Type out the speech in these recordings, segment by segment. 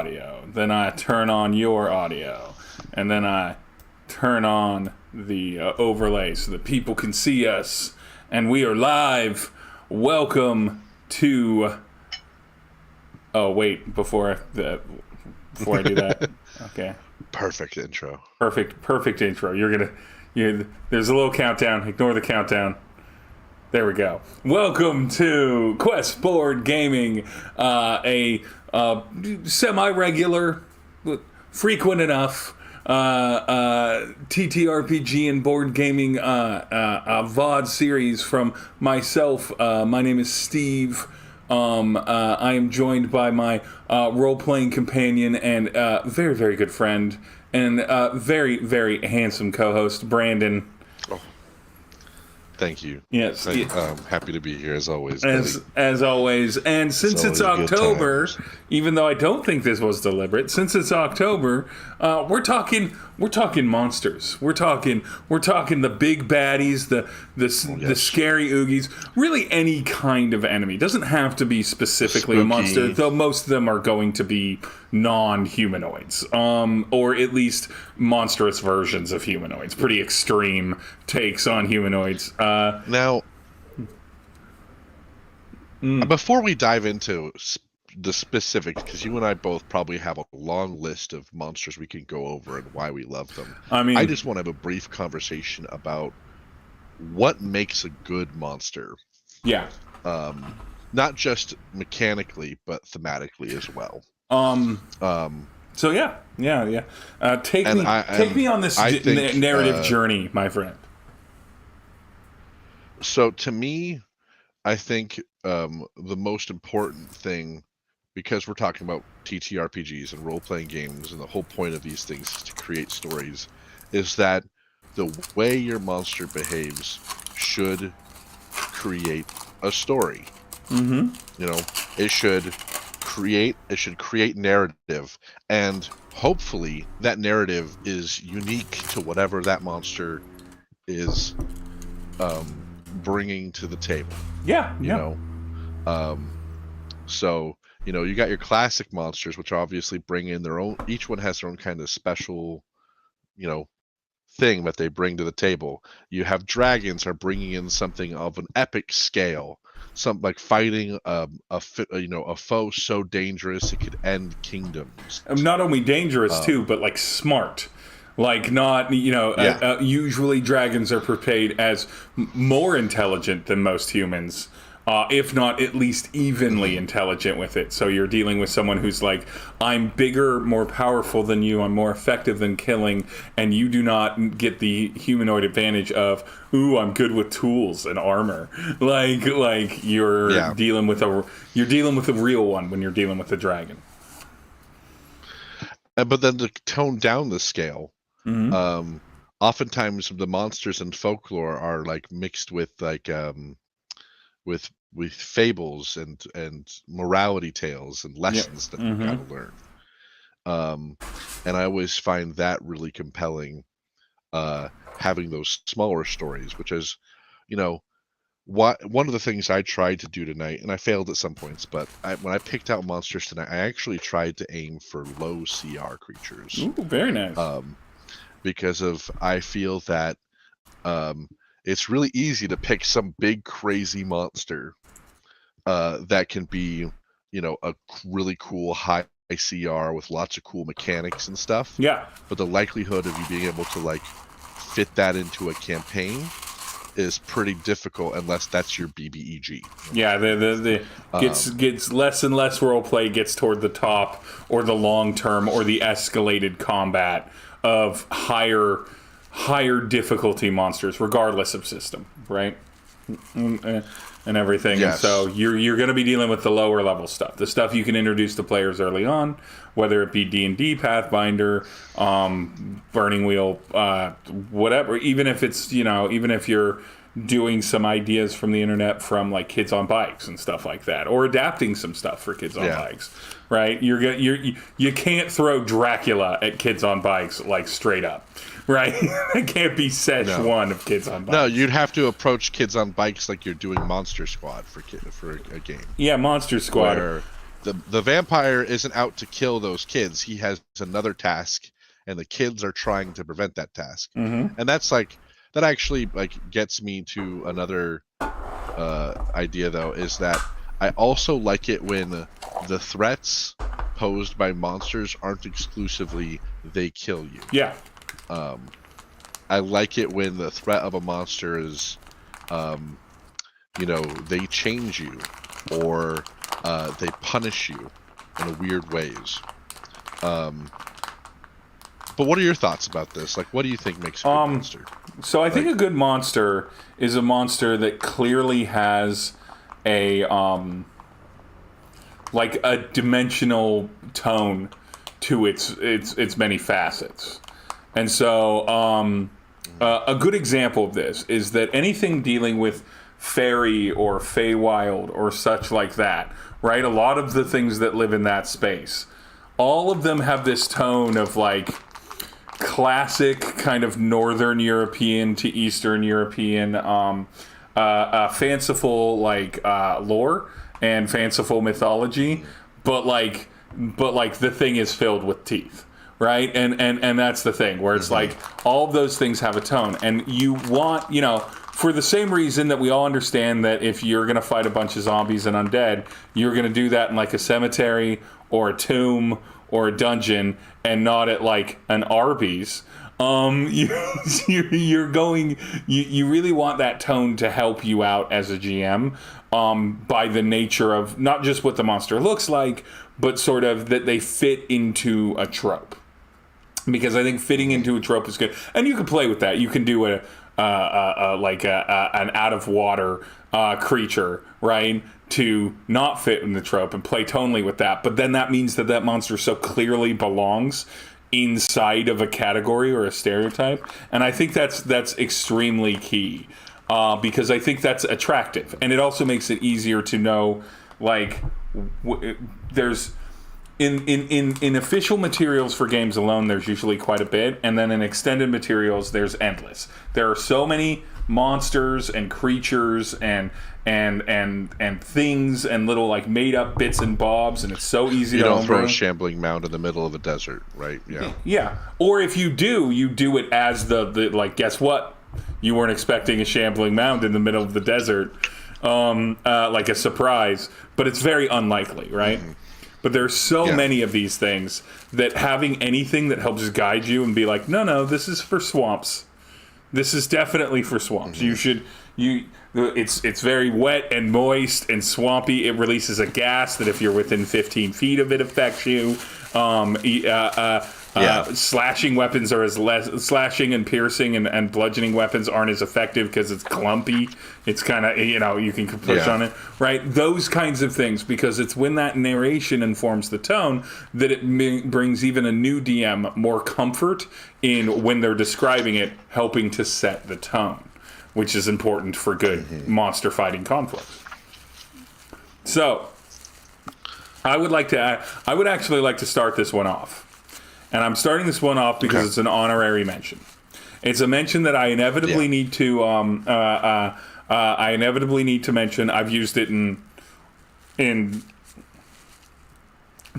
audio. Then I turn on your audio. And then I turn on the overlay so that people can see us. And we are live. Welcome to... Oh, wait, before I do that. Okay. Perfect intro. Perfect intro. There's a little countdown. Ignore the countdown. There we go. Welcome to Quest Board Gaming, a semi-regular, frequent enough TTRPG and board gaming VOD series from myself. My name is Steve. I am joined by my role-playing companion and very, very good friend and very, very handsome co-host, Brandon. Oh, thank you. Yes. I'm happy to be here as always. As always. And since it's October, even though I don't think this was deliberate, since it's October, we're talking monsters. We're talking the big baddies, the scary oogies, really any kind of enemy. It doesn't have to be specifically a monster, though most of them are going to be non-humanoids, or at least monstrous versions of humanoids. Pretty extreme takes on humanoids. Now, before we dive into the specifics, because you and I both probably have a long list of monsters we can go over and why we love them. I just want to have a brief conversation about what makes a good monster. Yeah. Not just mechanically, but thematically as well. So yeah. Take me on this narrative journey, my friend. So to me, I think the most important thing, because we're talking about TTRPGs and role-playing games, and the whole point of these things is to create stories, is that the way your monster behaves should create a story. Mm-hmm. You know, it should create narrative, and hopefully that narrative is unique to whatever that monster is bringing to the table. So you got your classic monsters, which obviously bring in their own, each one has their own kind of special thing that they bring to the table. You have dragons are bringing in something of an epic scale, something like fighting a foe so dangerous it could end kingdoms. Not only dangerous too, but like smart. Like not, usually dragons are portrayed as more intelligent than most humans, if not at least evenly intelligent with it. So you're dealing with someone who's like, I'm bigger, more powerful than you, I'm more effective than killing, and you do not get the humanoid advantage of, ooh, I'm good with tools and armor. Like you're dealing with a real one when you're dealing with a dragon. But then to tone down the scale. Mm-hmm. Oftentimes the monsters in folklore are like mixed with like with fables and morality tales and lessons that you've got to learn. And I always find that really compelling, having those smaller stories, which is, one of the things I tried to do tonight, and I failed at some points, but when I picked out monsters tonight, I actually tried to aim for low CR creatures. Ooh, very nice. Because I feel that it's really easy to pick some big crazy monster that can be, a really cool high CR with lots of cool mechanics and stuff. Yeah. But the likelihood of you being able to like fit that into a campaign is pretty difficult unless that's your BBEG. Yeah, the gets less and less roleplay gets toward the top or the long term or the escalated combat of higher difficulty monsters, regardless of system, right? And everything. Yes. And so you're going to be dealing with the lower level stuff, the stuff you can introduce to players early on, whether it be D&D, Pathfinder, Burning Wheel, whatever. Even if it's even if you're doing some ideas from the internet from like Kids on Bikes and stuff like that, or adapting some stuff for Kids on Bikes, right? You can't throw Dracula at Kids on Bikes like straight up, right? It can't be one of Kids on Bikes. No, you'd have to approach Kids on Bikes like you're doing Monster Squad for a game. Yeah, Monster Squad. the vampire isn't out to kill those kids. He has another task, and the kids are trying to prevent that task. Mm-hmm. And that's like that actually like gets me to another idea though, is that I also like it when the threats posed by monsters aren't exclusively they kill you. Yeah. I like it when the threat of a monster is, they change you or they punish you in weird ways. But what are your thoughts about this? Like, what do you think makes a good monster? So I think a good monster is a monster that clearly has a like a dimensional tone to its many facets. And so a good example of this is that anything dealing with fairy or Feywild or such like that, right? A lot of the things that live in that space, all of them have this tone of like classic kind of Northern European to Eastern European fanciful like lore and fanciful mythology, but like the thing is filled with teeth, right? And that's the thing where it's like all of those things have a tone, and you want, for the same reason that we all understand that if you're going to fight a bunch of zombies and undead, you're going to do that in like a cemetery or a tomb or a dungeon and not at like an Arby's. You really want that tone to help you out as a GM, by the nature of not just what the monster looks like, but sort of that they fit into a trope. Because I think fitting into a trope is good, and you can play with that. You can do an out of water creature, right, to not fit in the trope and play tonally with that. But then that means that monster so clearly belongs inside of a category or a stereotype, and I think that's extremely key, because I think that's attractive, and it also makes it easier to know, like, there's in official materials for games alone, there's usually quite a bit, and then in extended materials, there's endless. There are so many monsters and creatures and things and little like made up bits and bobs, and it's so easy to throw a shambling mound in the middle of a desert, right? Yeah. Or if you do it as the like, guess what? You weren't expecting a shambling mound in the middle of the desert, like a surprise, but it's very unlikely, right? But there's so many of these things that having anything that helps guide you and be like, no, this is for swamps. This is definitely for swamps. It's very wet and moist and swampy. It releases a gas that if you're within 15 feet of it affects you. Slashing weapons are slashing and piercing and bludgeoning weapons aren't as effective because it's clumpy. It's kind of, you can push on it, right? Those kinds of things, because it's when that narration informs the tone that it brings even a new DM more comfort in when they're describing it, helping to set the tone, which is important for good monster fighting conflicts. So, I would actually like to start this one off. And I'm starting this one off because it's an honorary mention. It's a mention that I inevitably need to mention. I've used it in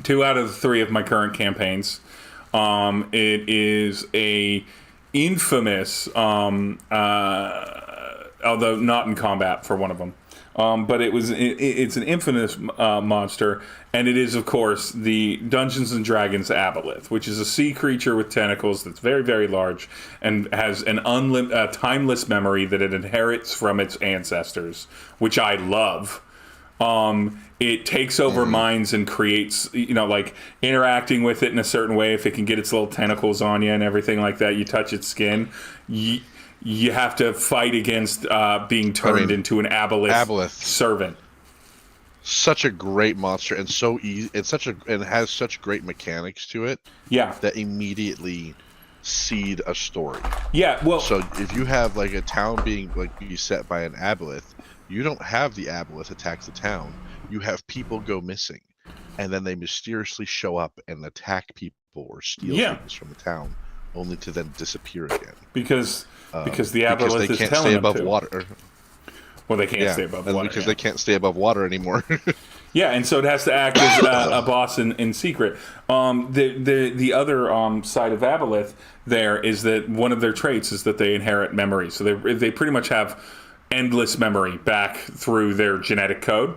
2 out of 3 of my current campaigns. It is a infamous, although not in combat for one of them. But it's an infamous monster, and it is, of course, the Dungeons & Dragons aboleth, which is a sea creature with tentacles that's very, very large and has an timeless memory that it inherits from its ancestors, which I love. It takes over minds and creates, like interacting with it in a certain way. If it can get its little tentacles on you and everything like that, you touch its skin, you have to fight against being turned into an aboleth servant. Such a great monster, and so easy. It has such great mechanics to it. Yeah, that immediately seed a story. Yeah, well, so if you have like a town being beset by an aboleth, you don't have the aboleth attack the town. You have people go missing, and then they mysteriously show up and attack people or steal things from the town, only to then disappear again. Because the aboleth they is can't telling stay them above to. water. Well, they can't stay above water. Because they can't stay above water anymore. Yeah, and so it has to act as a boss in secret. The other side of Aboleth there is that one of their traits is that they inherit memory. So they pretty much have endless memory back through their genetic code.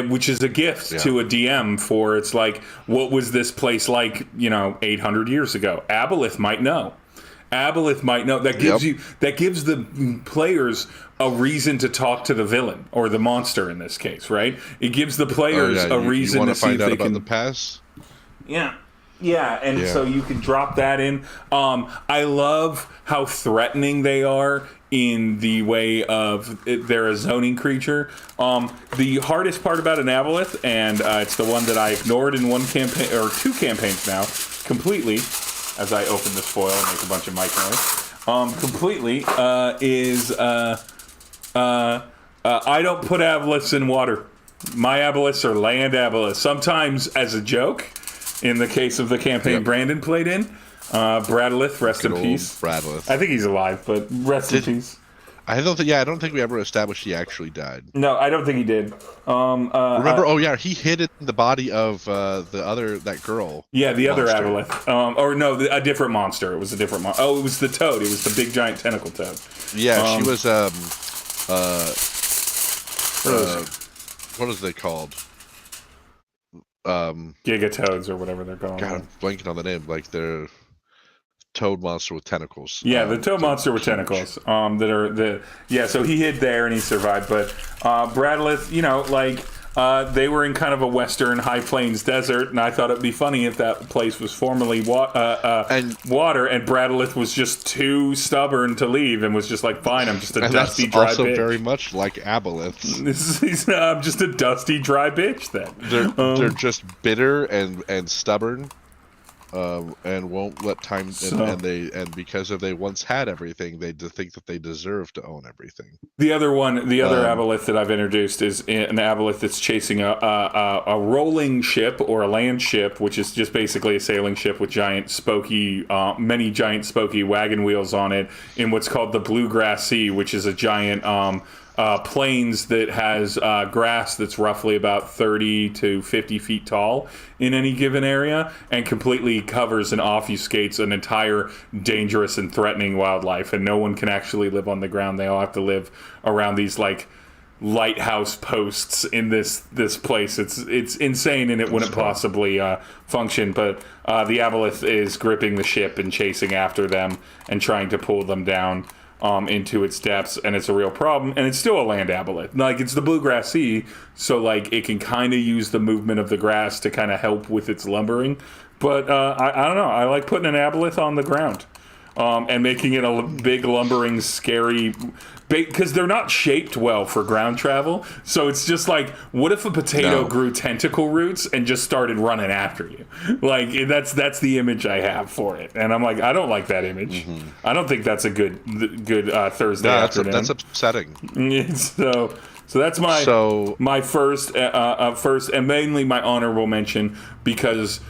Which is a gift to a DM for, it's like, what was this place like, 800 years ago? Aboleth might know. That gives the players a reason to talk to the villain or the monster in this case, right? It gives the players a reason to see if they can the past. Yeah, and so you can drop that in. I love how threatening they are in the way of they're a zoning creature. The hardest part about an Aboleth, and it's the one that I ignored in one campaign or two campaigns now completely, as I open this foil and make a bunch of mic noise, is I don't put Aboleths in water. My Aboleths are land Aboleths. Sometimes as a joke, in the case of the campaign Brandon played in, Bradleth, rest in peace. Bradleth. I think he's alive, but rest in peace. I don't think we ever established he actually died. No, I don't think he did. Remember? He hid in the body of that girl. Yeah, the other Aboleth. A different monster. It was a different monster. Oh, it was the toad. It was the big giant tentacle toad. Yeah, she was. What is they called? Gigatoads or whatever they're called. God, I'm blanking on the name. Like they're toad monster with tentacles. Yeah, the toad monster with tentacles. So he hid there and he survived. But Bradleth, they were in kind of a western high plains desert, and I thought it'd be funny if that place was formerly water, and Bradleth was just too stubborn to leave and was just like, fine, I'm just a dusty dry bitch. Also very much like Aboleths. I'm just a dusty dry bitch then. They're just bitter and stubborn. And won't let time and because they once had everything, they think that they deserve to own everything. The other Aboleth that I've introduced is an Aboleth that's chasing a rolling ship or a land ship, which is just basically a sailing ship with many giant spokey wagon wheels on it in what's called the Bluegrass Sea, which is a giant plains that has grass that's roughly about 30 to 50 feet tall in any given area and completely covers and obfuscates an entire dangerous and threatening wildlife, and no one can actually live on the ground. They all have to live around these lighthouse posts in this place. It's insane, and it wouldn't possibly function, but the Aboleth is gripping the ship and chasing after them and trying to pull them down into its depths, and it's a real problem, and it's still a land Aboleth. It's the Bluegrass Sea, so it can kind of use the movement of the grass to kind of help with its lumbering, but I don't know, I like putting an Aboleth on the ground and making it a big lumbering scary, because they're not shaped well for ground travel. So it's just like, what if a potato grew tentacle roots and just started running after you? That's the image I have for it, and I'm like, I don't like that image. I don't think that's a good Thursday afternoon. That's upsetting. So that's my first and mainly my honorable mention because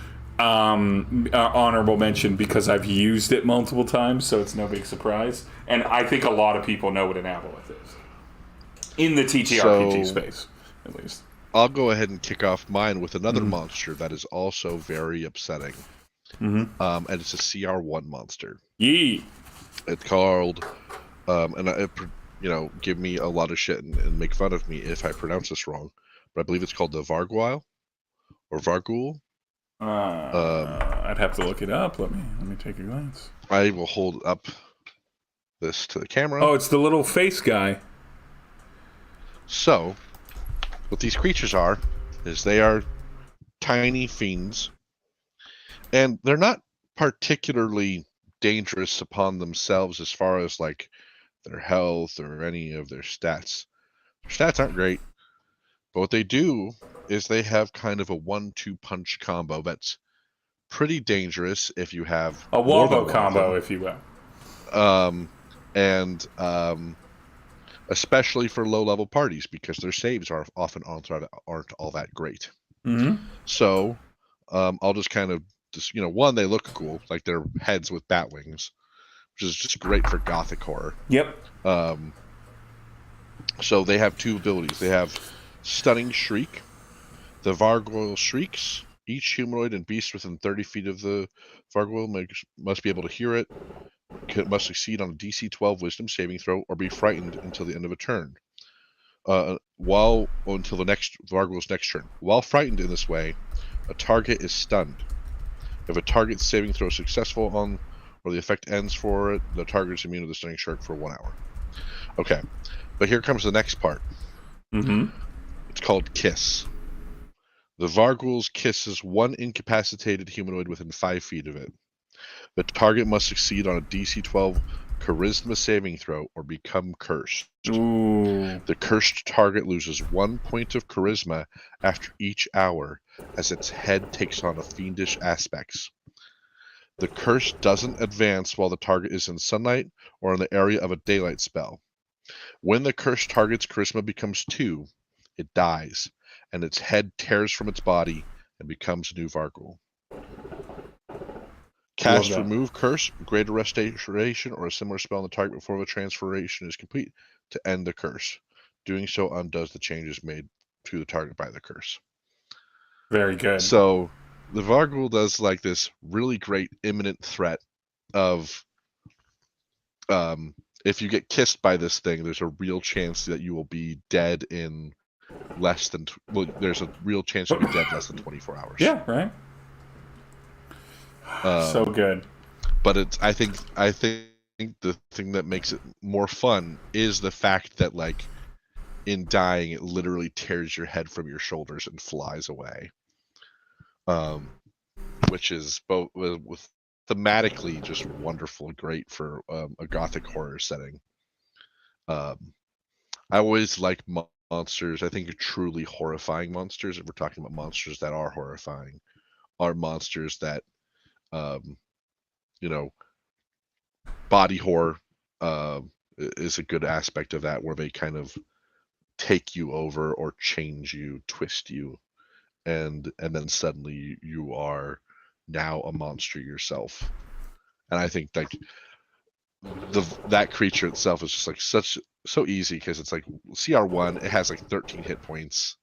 I've used it multiple times, so it's no big surprise. And I think a lot of people know what an Aboleth is in the TTRPG space, at least. I'll go ahead and kick off mine with another monster that is also very upsetting. And it's a CR1 monster. Yee. It's called, give me a lot of shit and make fun of me if I pronounce this wrong, but I believe it's called the Vargwile or Vargul. I'd have to look it up. Let me take a glance. I will hold up this to the camera. Oh, it's the little face guy. So, what these creatures are is they are tiny fiends, and they're not particularly dangerous upon themselves as far as their health or any of their stats. Their stats aren't great, but what they do is they have kind of a 1-2 punch combo that's pretty dangerous if you have a wombo combo, if you will. And especially for low-level parties, because their saves are often aren't all that great. So I'll just kind of one, they look cool, like they're heads with bat wings, which is just great for gothic horror. Yep. So they have two abilities. They have Stunning Shriek. The Vargoyle shrieks. Each humanoid and beast within 30 feet of the Vargoyle must be able to hear it, must succeed on a DC 12 Wisdom saving throw, or be frightened until the end of a turn. Until the next Vargoyle's next turn. While frightened in this way, a target is stunned. If a target's saving throw is successful on, or the effect ends for it, the target is immune to the stunning shark for 1 hour. Okay, but here comes the next part. It's called Kiss. The Vargoyle kisses one incapacitated humanoid within 5 feet of it. The target must succeed on a DC 12 Charisma saving throw or become cursed. Ooh. The cursed target loses 1 point of charisma after each hour as its head takes on a fiendish aspects. The curse doesn't advance while the target is in sunlight or in the area of a daylight spell. When the cursed target's charisma becomes 2, it dies, and its head tears from its body and becomes a new Vargoyle. Cast Remove Curse, Greater Restoration, or a similar spell on the target before the transformation is complete to end the curse. Doing so undoes the changes made to the target by the curse. Very good. So the Vargoyle does like this really great imminent threat of if you get kissed by this thing, there's a real chance that you will be dead in there's a real chance you'll be dead less than 24 hours. Yeah, right. So good. But I think the thing that makes it more fun is the fact that, like, in dying, it literally tears your head from your shoulders and flies away. Which is both with thematically just wonderful and great for a gothic horror setting. I always like monsters. I think truly horrifying monsters, if we're talking about monsters that are horrifying, are monsters that body horror is a good aspect of that, where they kind of take you over or change you, twist you, and then suddenly you are now a monster yourself. And I think like that creature itself is just like so easy, because it's like CR1, it has like 13 hit points.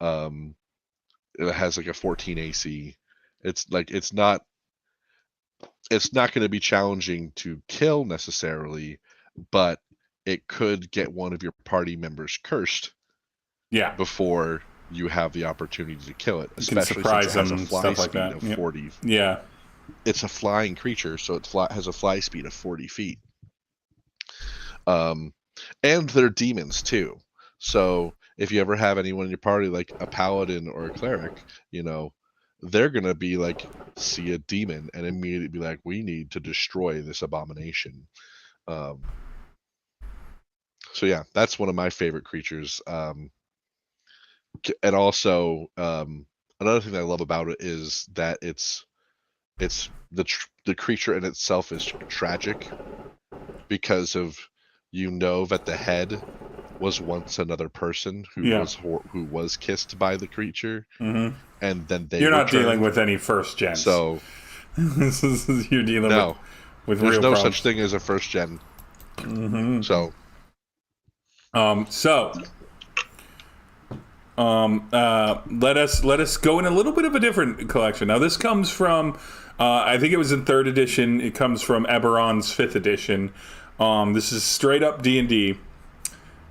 It has like a 14 AC. It's like it's not going to be challenging to kill necessarily, but it could get one of your party members cursed. Yeah. Before you have the opportunity to kill it, especially since it has a fly speed of 40. Yeah. It's a flying creature, so it has a fly speed of 40 feet. And they're demons too. So if you ever have anyone in your party like a paladin or a cleric, they're gonna be like, see a demon and immediately be like, we need to destroy this abomination. So yeah, that's one of my favorite creatures. And also another thing that I love about it is that it's the creature in itself is tragic, because of that the head was once another person who was kissed by the creature, and then you're not dealing with any first gen. So you're dealing with there's real no problems. such thing as a first gen. So let us go in a little bit of a different collection. Now this comes from I think it was in 3rd edition. It comes from Eberron's 5th edition. This is straight up D&D,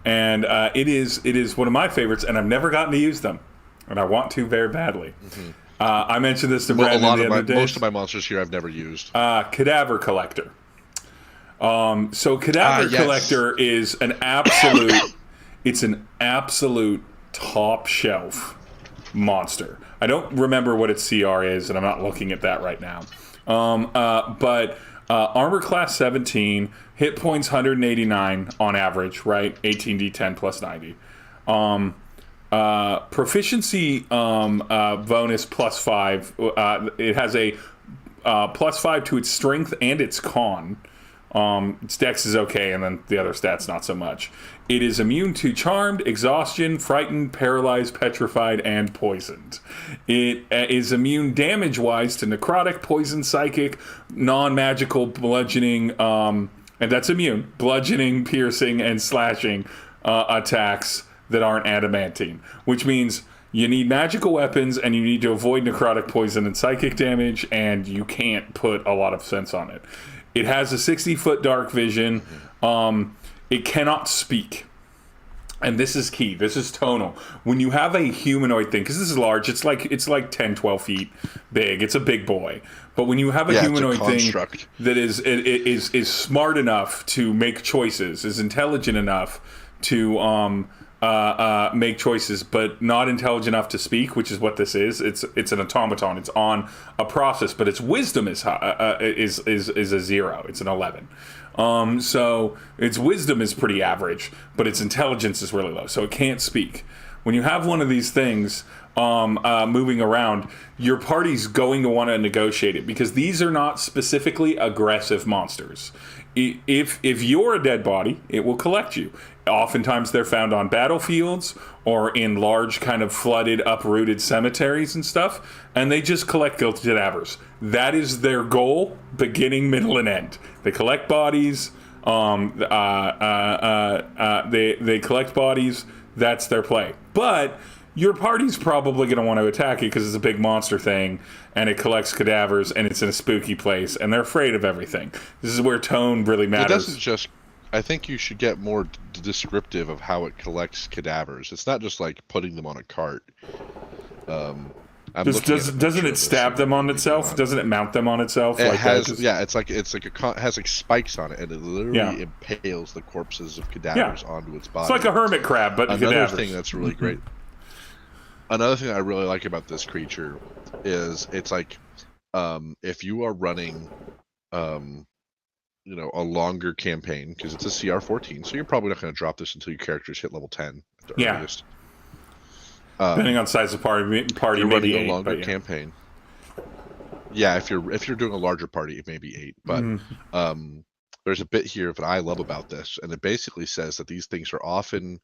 and it is one of my favorites, and I've never gotten to use them, and I want to very badly. I mentioned this to Brandon the other day. Most of my monsters here I've never used. Cadaver Collector. So Cadaver Collector is an absolute it's an absolute top shelf monster. I don't remember what its CR is, and I'm not looking at that right now. But armor class 17, hit points 189 on average, right? 18d10 plus 90. Proficiency bonus plus 5. It has a plus 5 to its strength and its con. Its dex is okay, and then the other stats not so much. It is immune to charmed, exhaustion, frightened, paralyzed, petrified, and poisoned. It is immune damage-wise to necrotic, poison, psychic, non-magical, bludgeoning, and that's immune, bludgeoning, piercing, and slashing, attacks that aren't adamantine, which means you need magical weapons and you need to avoid necrotic, poison, and psychic damage, and you can't put a lot of sense on it. It has a 60-foot dark vision. It cannot speak. And this is key. This is tonal. When you have a humanoid thing, because this is large, it's like 10, 12 feet big. It's a big boy. But when you have a humanoid thing that is smart enough to make choices, is intelligent enough to make choices, but not intelligent enough to speak, which is what this is. It's an automaton. It's on a process, but its wisdom is a 0. It's an 11. So its wisdom is pretty average, but its intelligence is really low, so it can't speak. When you have one of these things moving around, your party's going to want to negotiate it, because these are not specifically aggressive monsters. If you're a dead body, it will collect you. Oftentimes they're found on battlefields or in large kind of flooded, uprooted cemeteries and stuff, and they just collect guilty cadavers. That is their goal, beginning, middle, and end. They collect bodies. They collect bodies. That's their play. But your party's probably going to want to attack it because it's a big monster thing, and it collects cadavers, and it's in a spooky place, and they're afraid of everything. This is where tone really matters. It doesn't just... I think you should get more descriptive of how it collects cadavers. It's not just like putting them on a cart. Doesn't it stab them on itself? Doesn't it mount them on itself? It has, it has like spikes on it, and it literally impales the corpses of cadavers onto its body. It's like a hermit crab, but another thing that's really great. Another thing I really like about this creature is it's like if you are running a longer campaign, because it's a CR14, so you're probably not going to drop this until your characters hit level 10 at the earliest. Depending on size of party you're maybe running 8, a longer campaign. Yeah, if you're doing a larger party, it may be 8. But there's a bit here that I love about this, and it basically says that these things are often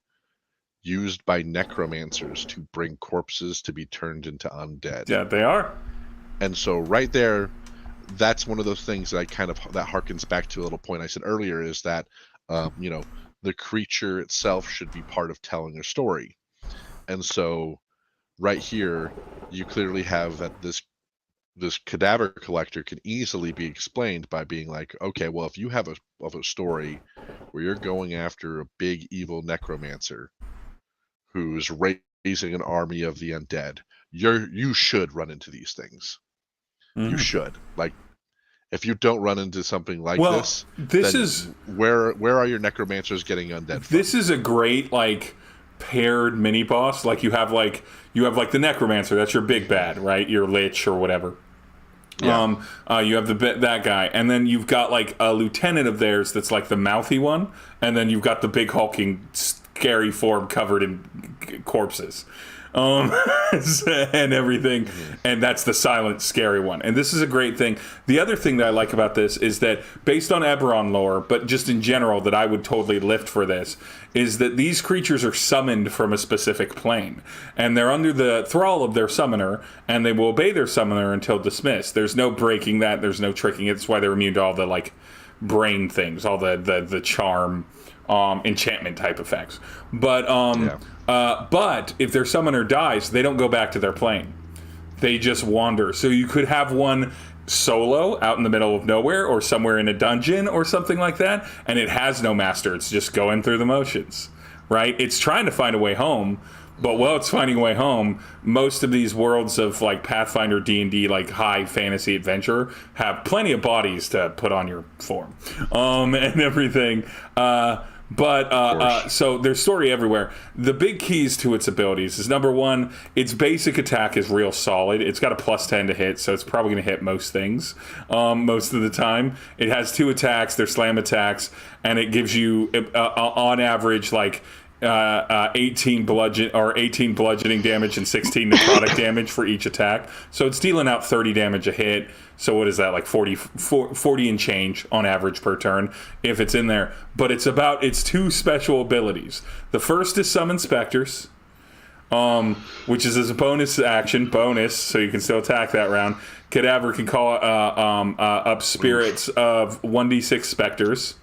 used by necromancers to bring corpses to be turned into undead. Yeah, they are. And so right there, that's one of those things that that harkens back to a little point I said earlier, is that the creature itself should be part of telling a story. And so right here you clearly have that this cadaver collector can easily be explained by being like, okay, well, if you have a story where you're going after a big evil necromancer who's raising an army of the undead, you should run into these things. You should. Like, if you don't run into something like this is where are your necromancers getting undead from? This is a great paired mini boss. You have the necromancer, that's your big bad, right? Your lich or whatever. Yeah. You have that guy, and then you've got a lieutenant of theirs that's the mouthy one, and then you've got the big hulking scary form covered in corpses. And everything, and that's the silent, scary one. And this is a great thing. The other thing that I like about this is that, based on Eberron lore, but just in general, that I would totally lift for this, is that these creatures are summoned from a specific plane, and they're under the thrall of their summoner, and they will obey their summoner until dismissed. There's no breaking that. There's no tricking it. That's why they're immune to all the brain things, all the charm, enchantment type effects. But if their summoner dies, they don't go back to their plane. They just wander. So you could have one solo out in the middle of nowhere, or somewhere in a dungeon or something like that, and it has no master. It's just going through the motions, right? It's trying to find a way home, but while it's finding a way home, most of these worlds of Pathfinder, D&D, high fantasy adventure, have plenty of bodies to put on your form, and everything. So there's story everywhere. The big keys to its abilities is, number one, its basic attack is real solid. It's got a +10 to hit, so it's probably going to hit most things most of the time. It has 2 attacks. They're slam attacks, and it gives you, on average, 18 bludgeoning damage and 16 necrotic damage for each attack. So it's dealing out 30 damage a hit. So what is that, 40 and change on average per turn if it's in there. But it's about its 2 special abilities. The first is Summon Specters, which is as a bonus action, so you can still attack that round. Cadaver can call up spirits of 1d6 specters.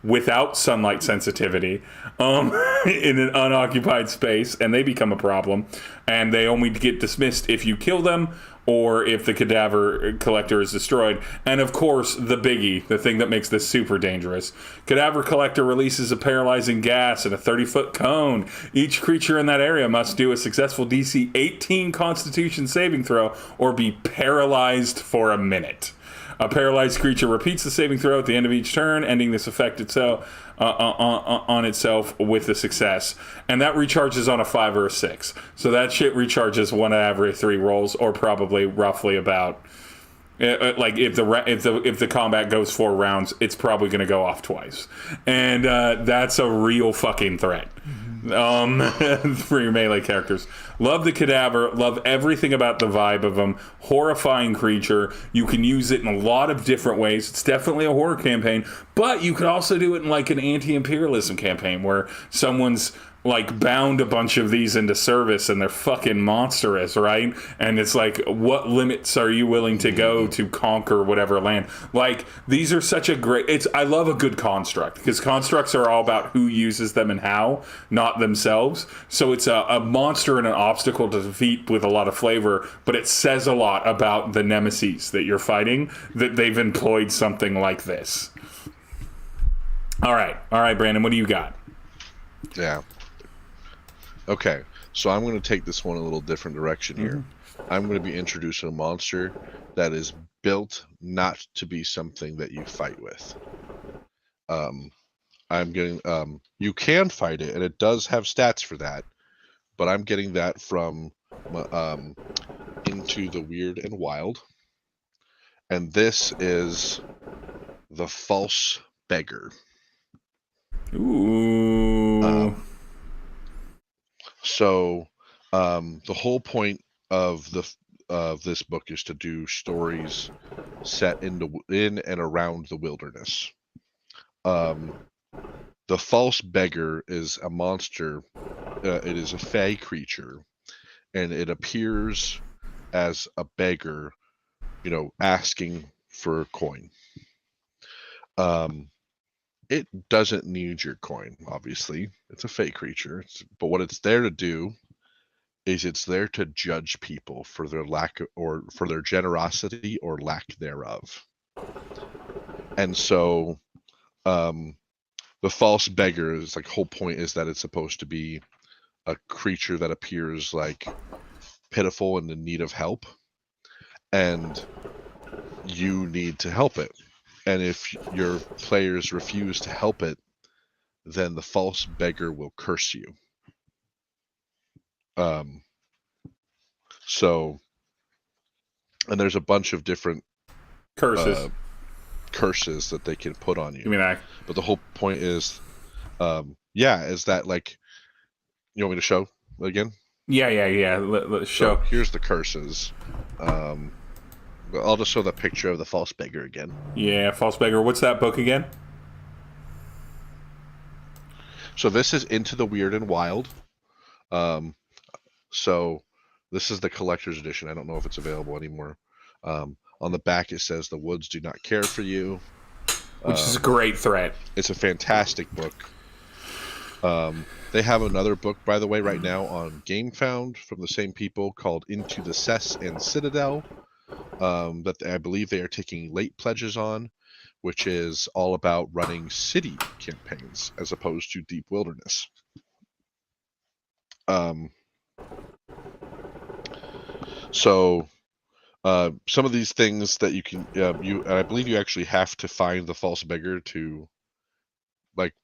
without sunlight sensitivity in an unoccupied space, and they become a problem. And they only get dismissed if you kill them or if the cadaver collector is destroyed. And of course, the biggie, the thing that makes this super dangerous. Cadaver collector releases a paralyzing gas in a 30-foot cone. Each creature in that area must do a successful DC 18 Constitution saving throw or be paralyzed for a minute. A paralyzed creature repeats the saving throw at the end of each turn, ending this effect itself on itself with a success. And that recharges on a 5 or a 6. So that shit recharges 1 out of every 3 rolls, or probably roughly about, like, if the combat goes 4 rounds, it's probably going to go off twice. And that's a real fucking threat. For your melee characters. Love the cadaver, love everything about the vibe of them. Horrifying creature. You can use it in a lot of different ways. It's definitely a horror campaign, but you could also do it in like an anti-imperialism campaign where someone's like bound a bunch of these into service and they're fucking monstrous, right? And it's like, what limits are you willing to go to conquer whatever land? Like, these are such a great, I love a good construct, because constructs are all about who uses them and how, not themselves. So it's a monster and an obstacle to defeat with a lot of flavor, but it says a lot about the nemesis that you're fighting, that they've employed something like this. All right, Brandon, what do you got? Yeah. Okay, so I'm going to take this one a little different direction here. I'm going to be introducing a monster that is built not to be something that you fight with. I'm getting, you can fight it, and it does have stats for that, but I'm getting that from Into the Weird and Wild, and this is the False Beggar. Ooh. So the whole point of this book is to do stories set in and around the wilderness. The False Beggar is a monster. It is a fae creature, and it appears as a beggar, asking for a coin. It doesn't need your coin, obviously. It's a fake creature. But what it's there to do is it's there to judge people for their lack or for their generosity or lack thereof. And so the false beggar is like, whole point is that it's supposed to be a creature that appears like pitiful and in need of help, and you need to help it. And if your players refuse to help it, then the false beggar will curse you. So, and there's a bunch of different curses that they can put on you. You mean that? But the whole point is, is that, like, you want me to show again? Yeah. Let's show. So here's the curses. I'll just show the picture of the false beggar again. Yeah, false beggar. What's that book again? So this is Into the Weird and Wild. So this is the collector's edition. I don't know if it's available anymore. On the back it says the woods do not care for you, which is a great threat. It's a fantastic book. They have another book, by the way, right now on GameFound from the same people called Into the Cess and Citadel. That I believe they are taking late pledges on, which is all about running city campaigns as opposed to deep wilderness. So some of these things that you can, I believe you actually have to find the false beggar to, like,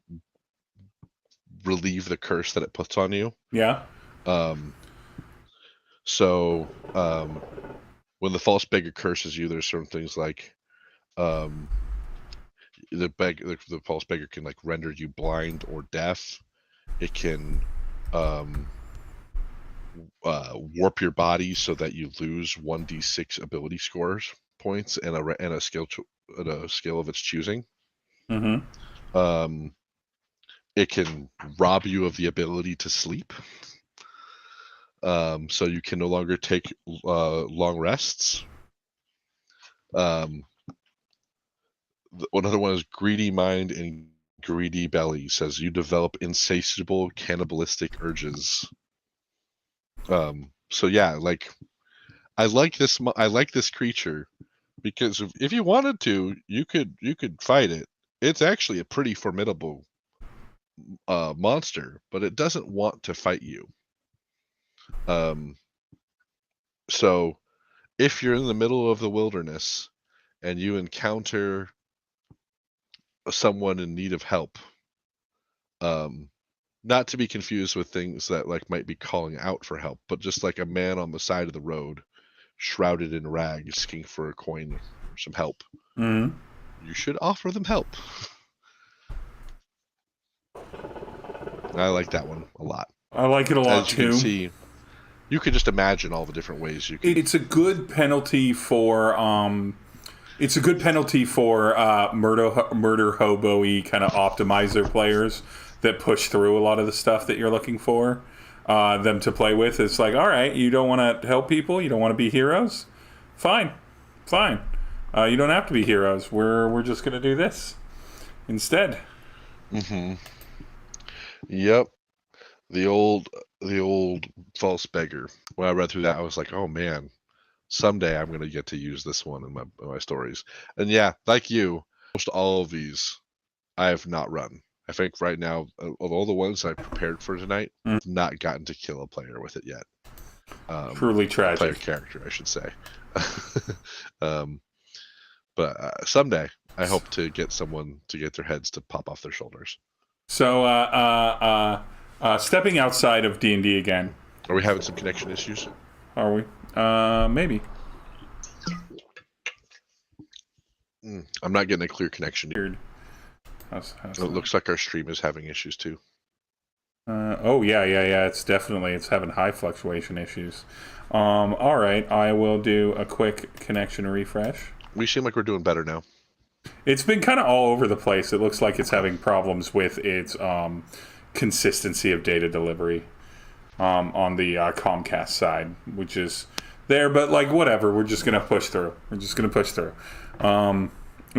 relieve the curse that it puts on you. Yeah. So when the false beggar curses you, there's certain things like the false beggar can, like, render you blind or deaf. It can warp your body so that you lose 1d6 ability scores points and a skill of its choosing. Mm-hmm. It can rob you of the ability to sleep. So you can no longer take long rests. Another one is greedy mind and Greedy Belly says you develop insatiable cannibalistic urges. So yeah, like I like this creature because if you wanted to, you could fight it. It's actually a pretty formidable monster, but it doesn't want to fight you. So if you're in the middle of the wilderness and you encounter someone in need of help, not to be confused with things that like might be calling out for help, but just like a man on the side of the road, shrouded in rags, asking for a coin or some help. Mm-hmm. You should offer them help. I like that one a lot. I like it a lot As you too. can see, you could just imagine all the different ways you can. It's a good penalty for murder hobo-y kind of optimizer players that push through a lot of the stuff that you're looking for them to play with. It's like, all right, you don't want to help people, you don't want to be heroes, fine. You don't have to be heroes. We're just gonna do this instead. Mm-hmm. Yep. The old false beggar. When I read through that, I was like, oh man, someday I'm gonna get to use this one in my stories. And yeah, like you, most all of these I have not run. I think right now, of all the ones I prepared for tonight, I've not gotten to kill a player with it yet. Truly tragic. Player character, I should say. But someday, I hope to get someone to get their heads to pop off their shoulders. So, stepping outside of D&D again. Are we having some connection issues? Are we? Maybe. I'm not getting a clear connection. Weird. It looks like our stream is having issues too. Yeah. It's having high fluctuation issues. All right, I will do a quick connection refresh. We seem like we're doing better now. It's been kind of all over the place. It looks like it's having problems with its consistency of data delivery on the Comcast side, which is there, but like whatever. We're just gonna push through. It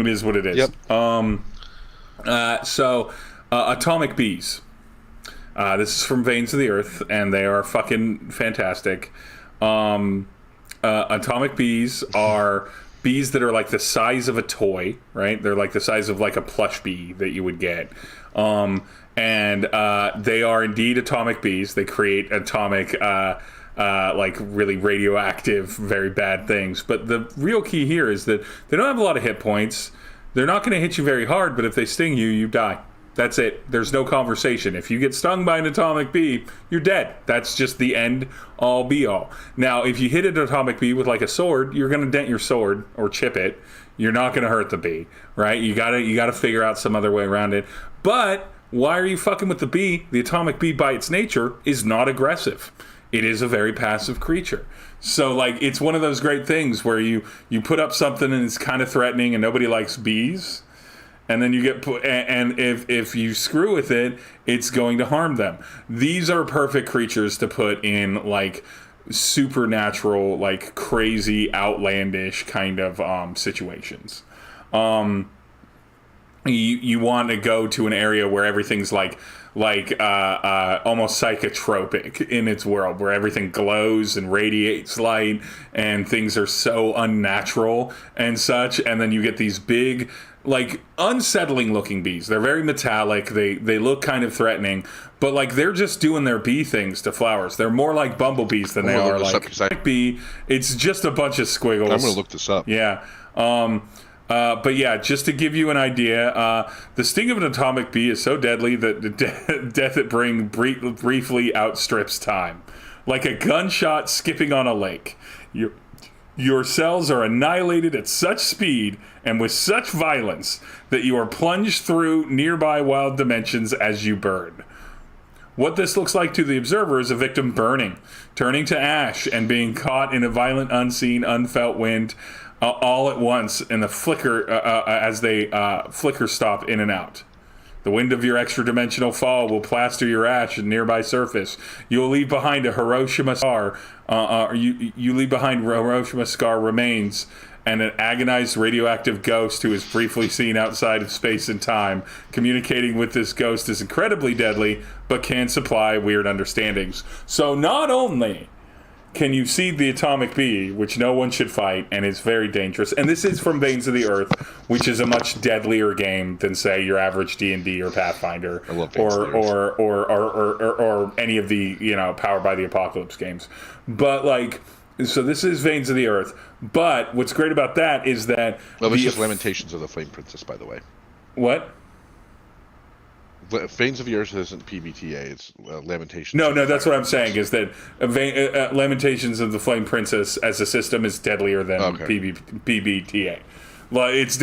is what it is. Yep. So Atomic Bees. This is from Veins of the Earth, and they are fucking fantastic. Atomic Bees are bees that are like the size of a toy, right? They're like the size of like a plush bee that you would get. And they are indeed atomic bees. They create atomic, like really radioactive, very bad things. But the real key here is that they don't have a lot of hit points. They're not going to hit you very hard, but if they sting you, you die. That's it. There's no conversation. If you get stung by an atomic bee, you're dead. That's just the end all be all. Now, if you hit an atomic bee with like a sword, you're going to dent your sword or chip it. You're not going to hurt the bee, right? You gotta figure out some other way around it. But why are you fucking with the bee? The atomic bee by its nature is not aggressive. It is a very passive creature. So like it's one of those great things where you put up something and it's kind of threatening and nobody likes bees. And then you get put, and if you screw with it, it's going to harm them. These are perfect creatures to put in like supernatural, like crazy, outlandish kind of situations. You want to go to an area where everything's like almost psychotropic in its world, where everything glows and radiates light and things are so unnatural and such. And then you get these big, like unsettling looking bees. They're very metallic. They look kind of threatening, but like they're just doing their bee things to flowers. They're more like bumblebees than they are like bee. It's just a bunch of squiggles. I'm gonna look this up. Yeah. But yeah, just to give you an idea, the sting of an atomic bee is so deadly that the death it brings briefly outstrips time. Like a gunshot skipping on a lake. Your cells are annihilated at such speed and with such violence that you are plunged through nearby wild dimensions as you burn. What this looks like to the observer is a victim burning, turning to ash, and being caught in a violent, unseen, unfelt wind all at once in the flicker as they flicker stop in and out. The wind of your extra-dimensional fall will plaster your ash and nearby surface. You'll leave behind a Hiroshima scar. You leave behind Hiroshima scar remains and an agonized radioactive ghost who is briefly seen outside of space and time. Communicating with this ghost is incredibly deadly, but can supply weird understandings. So not only can you see the atomic bee, which no one should fight and is very dangerous, and this is from Veins of the Earth, which is a much deadlier game than, say, your average D&D or Pathfinder or any of the, Powered by the Apocalypse games. But like, so this is Veins of the Earth. But what's great about that is that this is Lamentations of the Flame Princess, by the way. What? Veins of the Earth isn't PBTA, it's Lamentations. No, that's what I'm saying, is that Lamentations of the Flame Princess as a system is deadlier than PBTA. Well, it's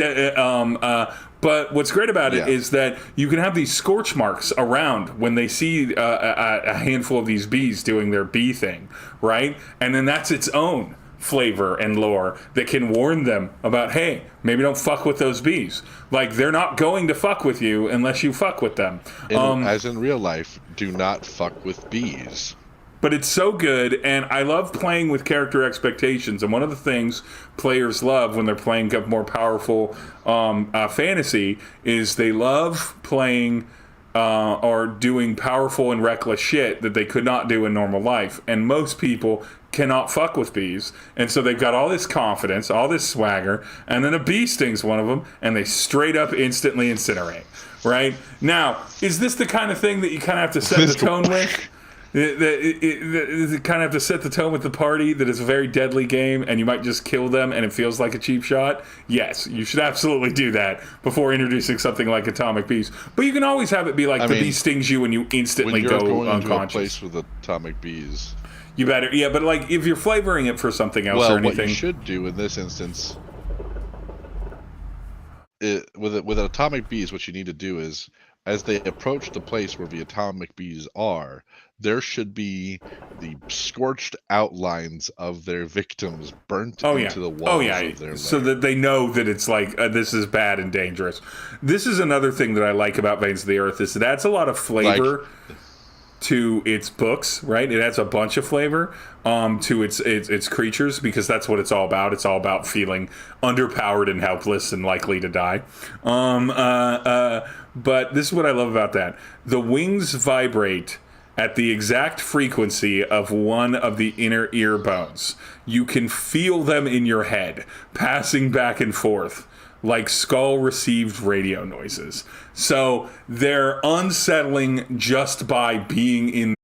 but what's great about it is that you can have these scorch marks around when they see a handful of these bees doing their bee thing, right? And then that's its own flavor and lore that can warn them about, hey, maybe don't fuck with those bees. Like, they're not going to fuck with you unless you fuck with them. As in real life, do not fuck with bees. But it's so good, and I love playing with character expectations. And one of the things players love when they're playing more powerful fantasy is they love playing or doing powerful and reckless shit that they could not do in normal life. And most people cannot fuck with bees, and so they've got all this confidence, all this swagger, and then a bee stings one of them, and they straight up instantly incinerate. Right? Now, is this the kind of thing that you kind of have to set the tone with? You kind of have to set the tone with the party that it's a very deadly game and you might just kill them and it feels like a cheap shot? Yes, you should absolutely do that before introducing something like atomic bees. But you can always have it be like bee stings you and you instantly go going unconscious. Into a place with atomic bees, you better, but like if you're flavoring it for something else or anything. What you should do in this instance, with atomic bees, what you need to do is, as they approach the place where the atomic bees are, there should be the scorched outlines of their victims burnt into the walls of their lair. So that they know that it's like, this is bad and dangerous. This is another thing that I like about Veins of the Earth, is it adds a lot of flavor to its books, right? It adds a bunch of flavor to its creatures, because that's what it's all about. It's all about feeling underpowered and helpless and likely to die. But this is what I love about that. The wings vibrate at the exact frequency of one of the inner ear bones. You can feel them in your head, passing back and forth like skull-received radio noises. So they're unsettling just by being in.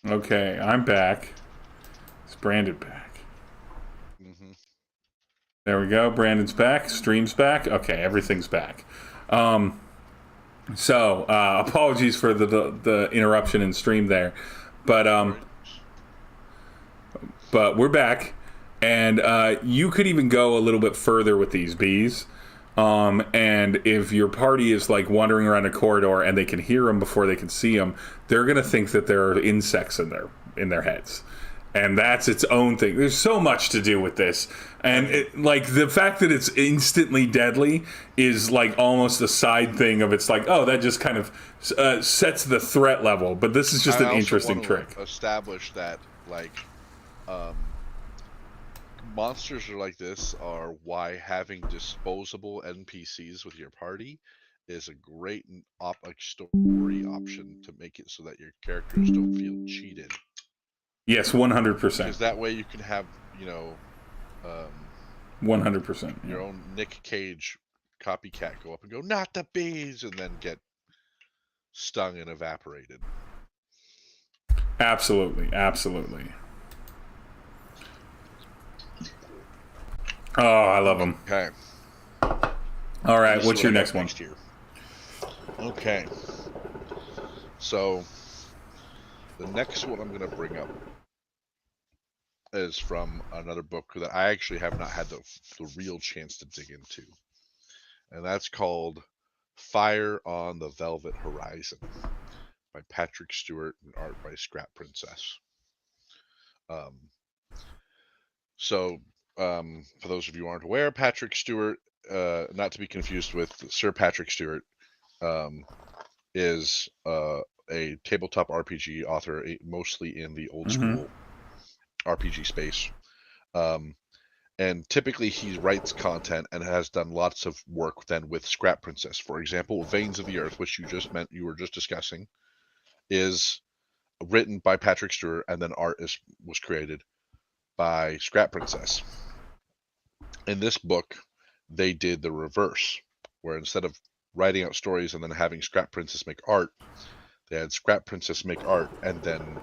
Okay, I'm back. Is Brandon back? Mm-hmm. There we go. Brandon's back. Stream's back. Okay, everything's back. So apologies for the interruption in stream there, but we're back, and you could even go a little bit further with these bees. And if your party is like wandering around a corridor and they can hear them before they can see them, they're gonna think that there are insects in their heads. And that's its own thing. There's so much to do with this. And like the fact that it's instantly deadly is like almost a side thing of, it's like, oh, that just kind of sets the threat level. But this is just an interesting trick. Establish that like monsters are like this are why having disposable NPCs with your party is a great story option to make it so that your characters don't feel cheated. Yes, 100%. Because that way you can have, 100%. Your own Nick Cage copycat go up and go, not the bees, and then get stung and evaporated. Absolutely. Oh, I love them. Okay. All right, what's your next one? Okay. So, the next one I'm going to bring up is from another book that I actually have not had the real chance to dig into. And that's called Fire on the Velvet Horizon by Patrick Stewart and art by Scrap Princess. So, for those of you who aren't aware, Patrick Stewart, not to be confused with Sir Patrick Stewart, is a tabletop RPG author, mostly in the old school RPG space. And typically he writes content and has done lots of work then with Scrap Princess. For example, Veins of the Earth, which you were just discussing, is written by Patrick Stewart, and then art was created by Scrap Princess. In this book, they did the reverse, where instead of writing out stories and then having Scrap Princess make art, they had Scrap Princess make art, and then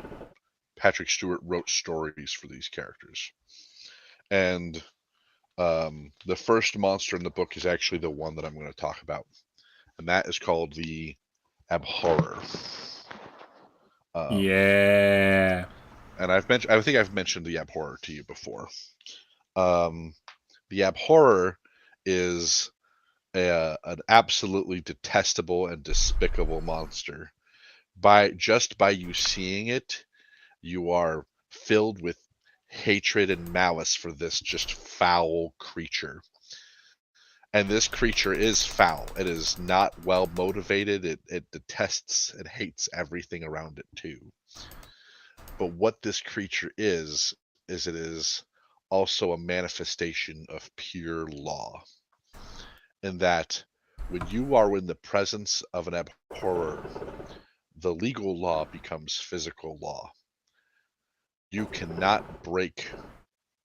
Patrick Stewart wrote stories for these characters. And the first monster in the book is actually the one that I'm going to talk about, and that is called the Abhorrer. Yeah. And I think I've mentioned the Abhorrer to you before. The Abhorrer is an absolutely detestable and despicable monster. Just by you seeing it, you are filled with hatred and malice for this just foul creature. And this creature is foul. It is not well motivated. It detests and hates everything around it too. But what this creature is it is also a manifestation of pure law. In that when you are in the presence of an abhorrer, the legal law becomes physical law. You cannot break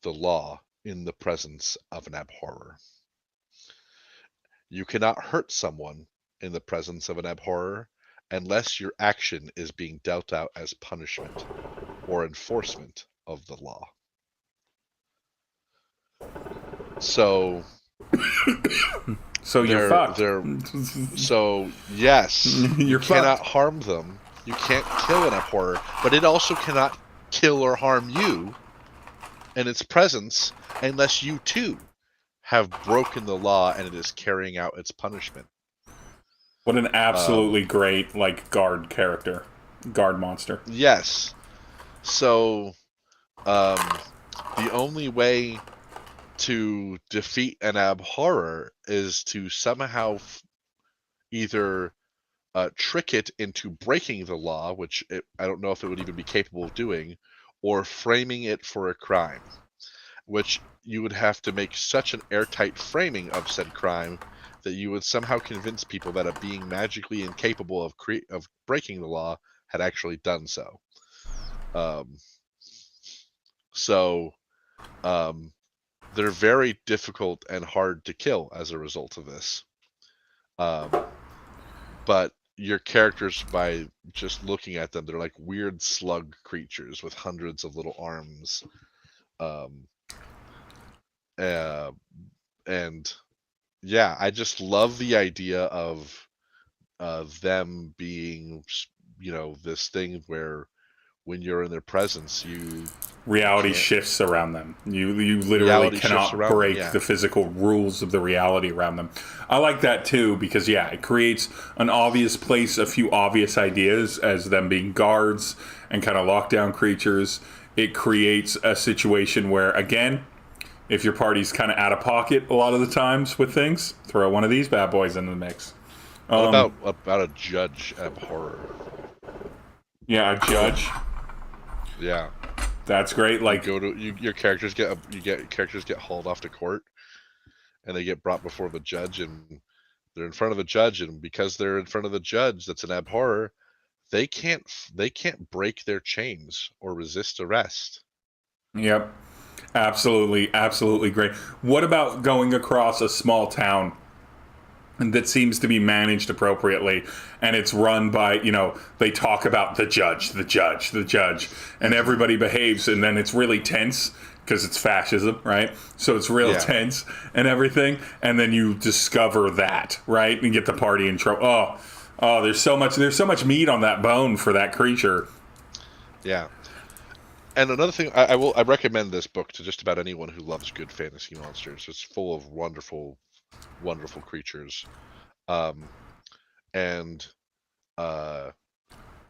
the law in the presence of an abhorrer. You cannot hurt someone in the presence of an abhorrer unless your action is being dealt out as punishment or enforcement of the law. So you're fucked. So yes, you cannot harm them. You can't kill an abhorrer, but it also cannot kill or harm you in its presence unless you too have broken the law and it is carrying out its punishment. What an absolutely great guard monster. Yes. So the only way to defeat an abhorrer is to somehow either trick it into breaking the law, which I don't know if it would even be capable of doing, or framing it for a crime, which you would have to make such an airtight framing of said crime that you would somehow convince people that a being magically incapable of breaking the law had actually done so. They're very difficult and hard to kill as a result of this. But your characters, by just looking at them, they're like weird slug creatures with hundreds of little arms. And yeah, I just love the idea of them being, this thing where when you're in their presence, reality shifts around them. You literally cannot break the physical rules of the reality around them. I like that too, because it creates an obvious place, a few obvious ideas as them being guards and kind of lockdown creatures. It creates a situation where, again, if your party's kind of out of pocket a lot of the times with things, throw one of these bad boys into the mix. What about a judge abhorrer? Yeah, a judge. Yeah, that's great. Your characters get hauled off to court, and they get brought before the judge, and they're in front of the judge, and because they're in front of the judge, that's an abhorrer. They can't break their chains or resist arrest. Yep, absolutely great. What about going across a small town that seems to be managed appropriately, and it's run by, they talk about the judge, and everybody behaves, and then it's really tense because it's fascism, right? So it's real tense and everything, and then you discover that, right, and get the party in trouble. Oh, there's so much meat on that bone for that creature. Yeah. And another thing, I recommend this book to just about anyone who loves good fantasy monsters. It's full of wonderful creatures. and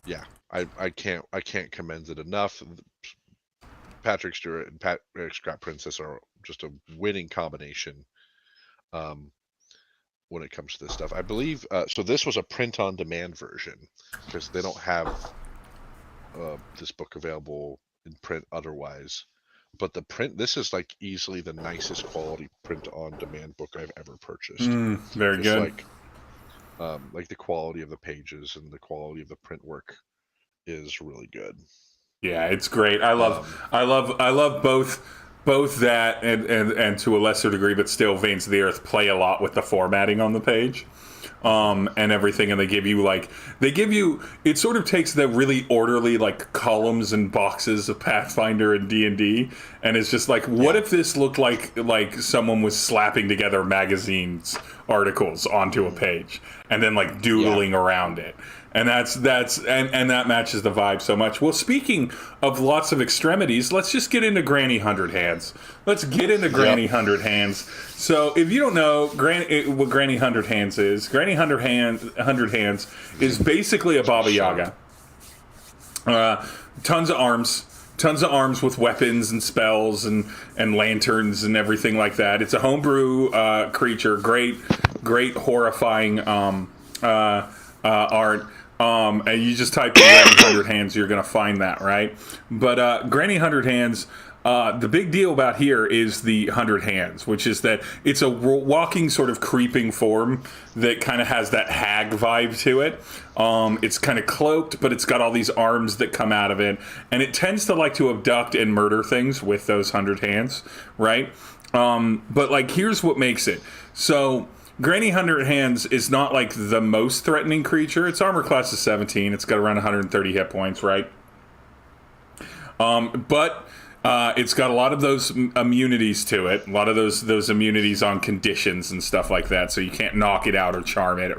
yeah, I can't commend it enough. Patrick Stewart and Patrick Scott Princess are just a winning combination when it comes to this stuff. I believe so. This was a print-on-demand version because they don't have this book available in print otherwise. But the print, this is like easily the nicest quality print-on-demand book I've ever purchased. Very just good. Like the quality of the pages and the quality of the print work is really good. Yeah, it's great. I love both that and to a lesser degree, but still, Veins of the Earth play a lot with the formatting on the page. And everything, and they give you it sort of takes the really orderly like columns and boxes of Pathfinder and D&D, and it's just like, what if this looked like someone was slapping together magazines articles onto a page and then like doodling around it. And that matches the vibe so much. Well, speaking of lots of extremities, let's just get into Granny Hundred Hands. Let's get into Granny Hundred Hands. So, if you don't know what Granny Hundred Hands is, Granny Hundred Hands is basically a Baba Yaga. Tons of arms with weapons and spells and lanterns and everything like that. It's a homebrew creature. Great horrifying art. And you just type in Granny Hundred Hands, you're going to find that, right? But Granny Hundred Hands, the big deal about here is the 100 Hands, which is that it's a walking sort of creeping form that kind of has that hag vibe to it. It's kind of cloaked, but it's got all these arms that come out of it, and it tends to like to abduct and murder things with those 100 hands, right? But like, here's what makes it. So Granny Hundred Hands is not like the most threatening creature. Its armor class is 17. It's got around 130 hit points, right? But it's got a lot of those immunities to it. A lot of those immunities on conditions and stuff like that. So you can't knock it out or charm it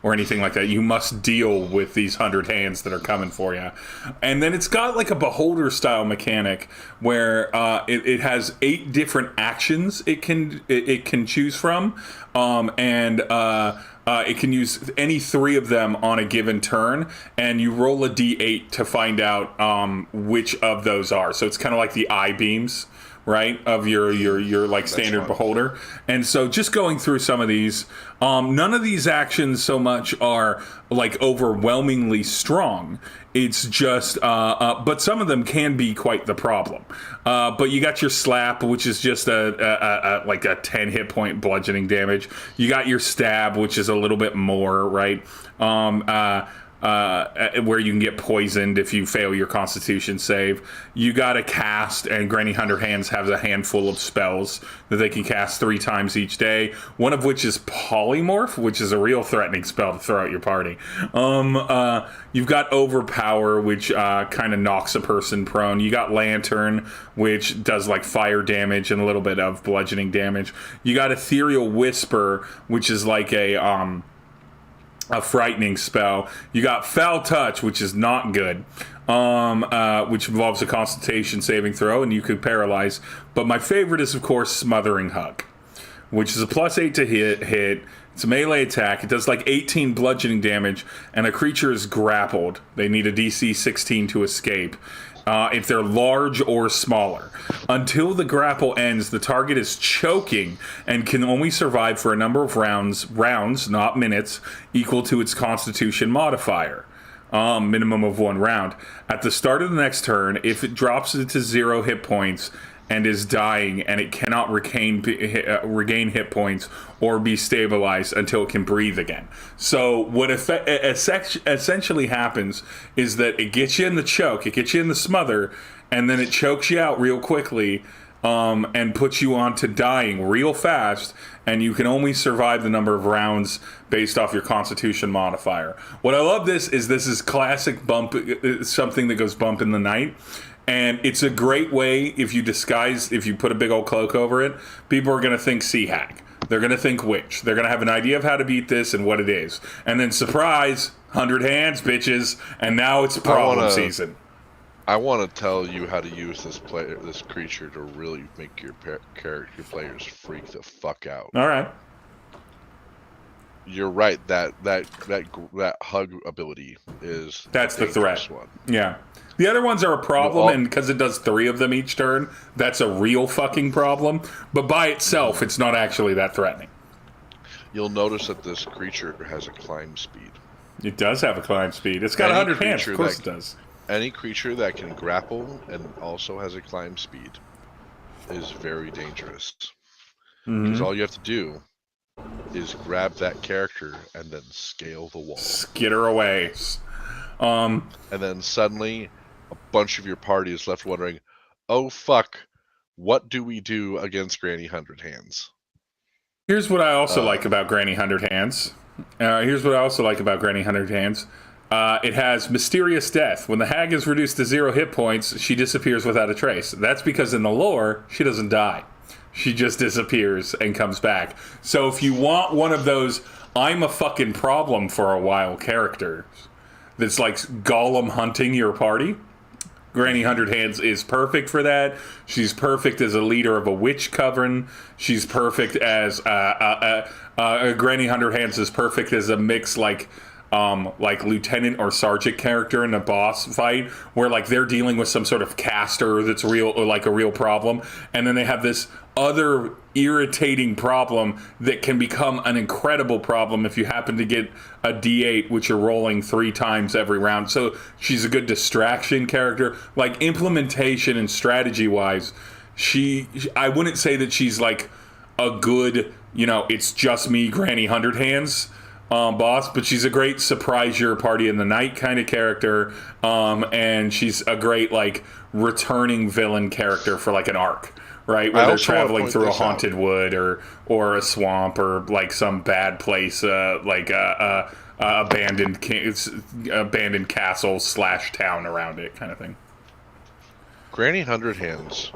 or anything like that. You must deal with these 100 hands that are coming for you. And then it's got like a beholder style mechanic where it has 8 different actions it can choose from, it can use any 3 of them on a given turn, and you roll a d8 to find out which of those are. So it's kind of like the I-beams, right, of your like standard beholder. And so just going through some of these, none of these actions so much are like overwhelmingly strong. It's just, but some of them can be quite the problem. But you got your slap, which is just like a 10 hit point bludgeoning damage. You got your stab, which is a little bit more, right? Where you can get poisoned if you fail your Constitution save. You got to cast, and Granny Hundred Hands has a handful of spells that they can cast 3 times each day. One of which is Polymorph, which is a real threatening spell to throw at your party. You've got Overpower, which kind of knocks a person prone. You got Lantern, which does like fire damage and a little bit of bludgeoning damage. You got Ethereal Whisper, which is like a frightening spell. You got Foul Touch, which is not good, which involves a Constitution saving throw, and you could paralyze. But my favorite is, of course, Smothering Hug, which is a +8 to hit. It's a melee attack. It does like 18 bludgeoning damage, and a creature is grappled. They need a DC 16 to escape. If they're large or smaller. Until the grapple ends, the target is choking and can only survive for a number of rounds, not minutes, equal to its Constitution modifier. Minimum of 1 round. At the start of the next turn, if it drops it to 0 hit points and is dying, and it cannot regain hit points or be stabilized until it can breathe again. So what essentially happens is that it gets you in the choke, it gets you in the smother, and then it chokes you out real quickly, and puts you on to dying real fast, and you can only survive the number of rounds based off your Constitution modifier. What I love this is classic bump, something that goes bump in the night. And it's a great way, if you put a big old cloak over it, people are going to think Sea Hag. They're going to think Witch. They're going to have an idea of how to beat this and what it is. And then, surprise, 100 hands, bitches, and now it's problem season. I want to tell you how to use this creature to really make your players freak the fuck out. All right. you're right. That hug ability is That's the threat. one. Yeah. The other ones are a problem, and because it does 3 of them each turn, that's a real fucking problem. But by itself, it's not actually that threatening. You'll notice that this creature has a climb speed. It does have a climb speed. It's got 100 hands. Of course it does. Any creature that can grapple and also has a climb speed is very dangerous. Because all you have to do is grab that character and then scale the wall. Skitter away. And then suddenly, a bunch of your party is left wondering, oh fuck, what do we do against Granny 100 Hands? Here's what I also like about Granny 100 Hands. It has mysterious death. When the hag is reduced to 0 hit points, she disappears without a trace. That's because in the lore, she doesn't die. She just disappears and comes back. So if you want one of those I'm a fucking problem for a while characters that's like Gollum hunting your party, Granny 100 Hands is perfect for that. She's perfect as a leader of a witch coven. She's perfect as Granny 100 Hands is perfect as a mix like lieutenant or sergeant character in a boss fight where like they're dealing with some sort of caster that's real or like a real problem, and then they have this other irritating problem that can become an incredible problem if you happen to get a D8 which you're rolling 3 times every round. So she's a good distraction character. Like implementation and strategy wise, I wouldn't say that she's like a good, it's just me Granny 100 Hands boss, but she's a great surprise your party in the night kind of character, and she's a great like returning villain character for like an arc, right, where they're traveling through a haunted wood or a swamp or like some bad place, like abandoned castle / town around it kind of thing. Granny 100 Hands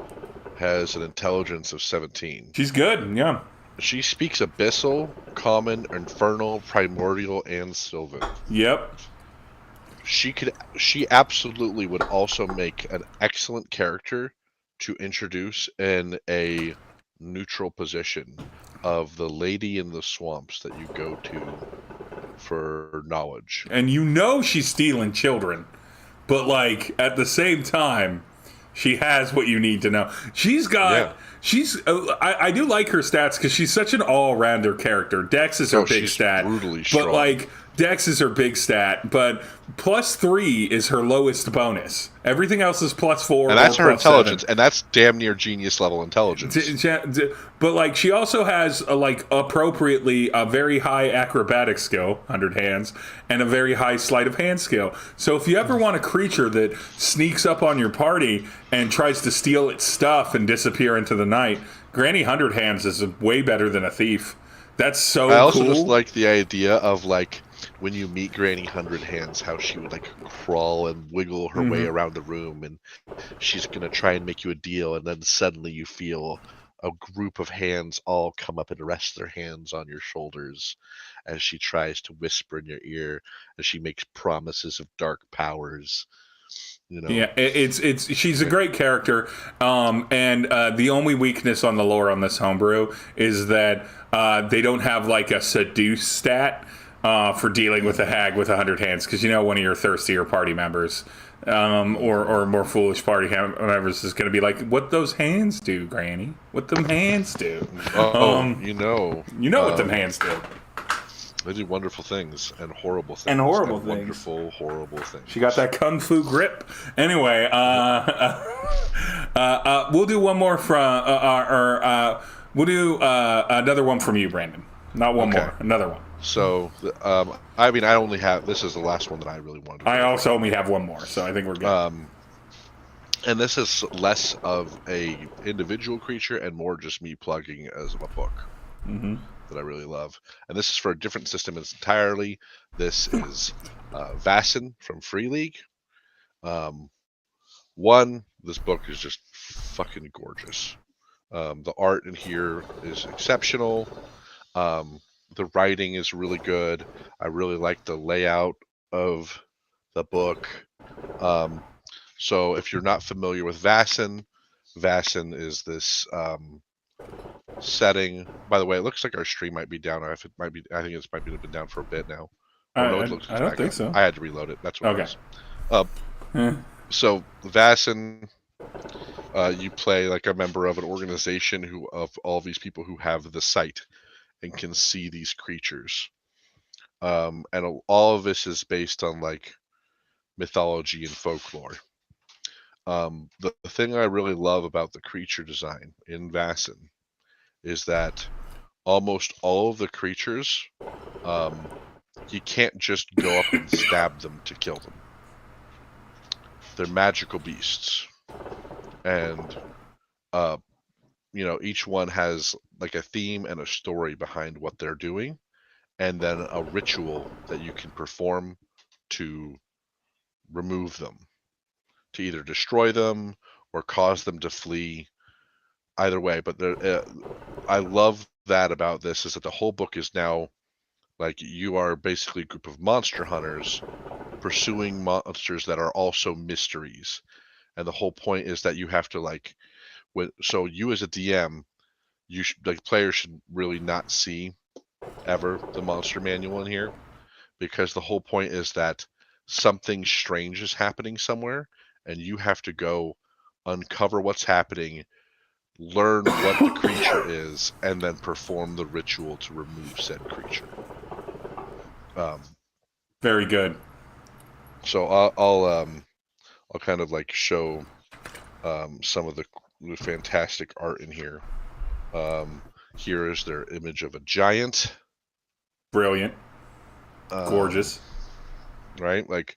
has an intelligence of 17. She's good, yeah. She speaks Abyssal, Common, Infernal, Primordial, and Sylvan. Yep. She absolutely would also make an excellent character to introduce in a neutral position of the lady in the swamps that you go to for knowledge. And she's stealing children, but like at the same time, she has what you need to know. She's got... Yeah. I do like her stats because she's such an all-rounder character. Dex is her big stat. Brutally strong. But like Dex is her big stat, but +3 is her lowest bonus. Everything else is +4. And that's her intelligence, and that's damn near genius level intelligence. But like she also has appropriately a very high acrobatic skill, 100 Hands, and a very high sleight of hand skill. So if you ever want a creature that sneaks up on your party and tries to steal its stuff and disappear into the night, Granny 100 Hands is way better than a thief. That's so cool. I also just like the idea of like when you meet Granny 100 Hands, how she would like crawl and wiggle her way around the room, and she's gonna try and make you a deal, and then suddenly you feel a group of hands all come up and rest their hands on your shoulders as she tries to whisper in your ear as she makes promises of dark powers. Yeah, she's a great character, and the only weakness on the lore on this homebrew is that they don't have like a seduce stat for dealing with a hag with 100 hands, because one of your thirstier party members or more foolish party members is going to be like, what those hands do, Granny? What them hands do? What them hands do. They do wonderful things and horrible things. Wonderful, horrible things. She got that kung fu grip. Anyway, we'll do one more from, we'll do another one from you, Brandon. Not one more, another one. So, I only have, this is the last one that I really wanted to I also only have one more, so I think we're good. And this is less of a individual creature and more just me plugging as a book. That I really love. And this is for a different system entirely. This is Vassin from Free League. This book is just fucking gorgeous. The art in here is exceptional. The writing is really good. I really like the layout of the book. So if you're not familiar with Vassin is this setting. By the way, it looks like our stream might be down. If it might be, I think it's might be been down for a bit now. Oh no, it looks I don't back think up. so. I had to reload it. That's what it was. Eh. So Vaesen, you play like a member of an organization of all these people who have the sight and can see these creatures. And all of this is based on like mythology and folklore. The thing I really love about the creature design in Vaesen is that almost all of the creatures, you can't just go up and stab them to kill them. They're magical beasts, and each one has like a theme and a story behind what they're doing, and then a ritual that you can perform to remove them, to either destroy them or cause them to flee. Either way, but I love that about this is that the whole book is now like you are basically a group of monster hunters pursuing monsters that are also mysteries, and the whole point is that you have to so you as a DM, players should really not see ever the monster manual in here, because the whole point is that something strange is happening somewhere, and you have to go uncover what's happening, learn what the creature is, and then perform the ritual to remove said creature. Very good. So I'll kind of like show some of the fantastic art in here. Here is their image of a giant. Brilliant. Gorgeous. Right? Like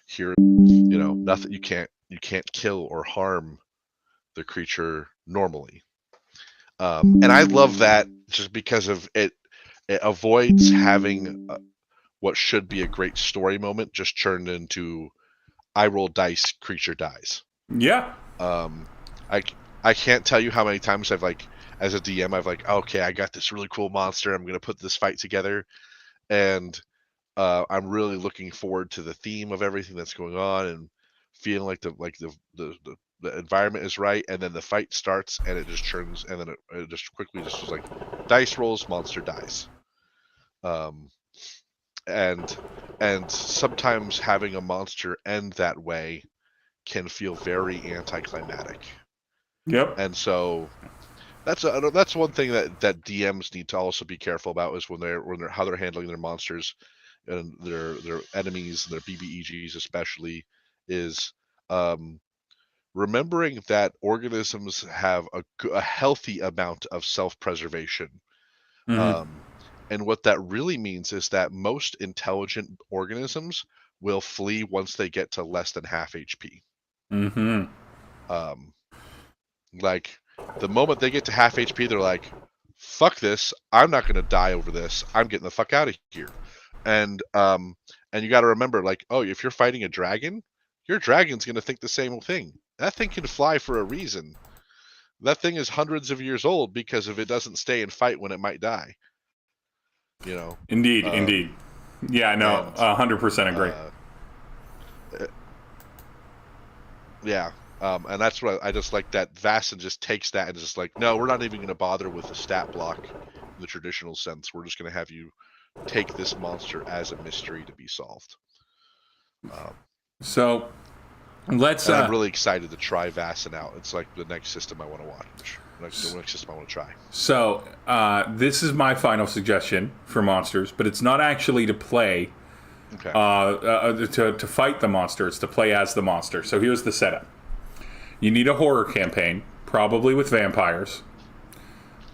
here, nothing, you can't kill or harm the creature normally. And I love that just because of it avoids having what should be a great story moment just turned into I roll dice, creature dies. Yeah. I can't tell you how many times I've as a DM, I've okay, I got this really cool monster. I'm going to put this fight together. And I'm really looking forward to the theme of everything that's going on and feeling like the environment is right. And then the fight starts and it just turns, and then it just quickly just was like dice rolls, monster dies. And sometimes having a monster end that way can feel very anticlimactic. Yep. And so that's one thing that DMs need to also be careful about, is when they're how they're handling their monsters and their enemies and their BBEGs especially, is remembering that organisms have a healthy amount of self-preservation. Mm-hmm. And what that really means is that most intelligent organisms will flee once they get to less than half HP. Mm-hmm. Like the moment they get to half HP, they're like, fuck this, I'm not going to die over this, I'm getting the fuck out of here. And you got to remember, if you're fighting a dragon, your dragon's going to think the same thing. That thing can fly for a reason. That thing is hundreds of years old because if it doesn't stay and fight when it might die. Indeed. Yeah, no, 100% agree. Yeah. And that's what I just like, that Vaesen just takes that and just no, we're not even going to bother with the stat block in the traditional sense. We're just going to have you take this monster as a mystery to be solved. So let's. I'm really excited to try Vaesen out. It's like the next system I want to watch. The next system I want to try. So this is my final suggestion for monsters, but it's not actually to play. Okay. To fight the monster. It's to play as the monster. So here's the setup. You need a horror campaign, probably with vampires.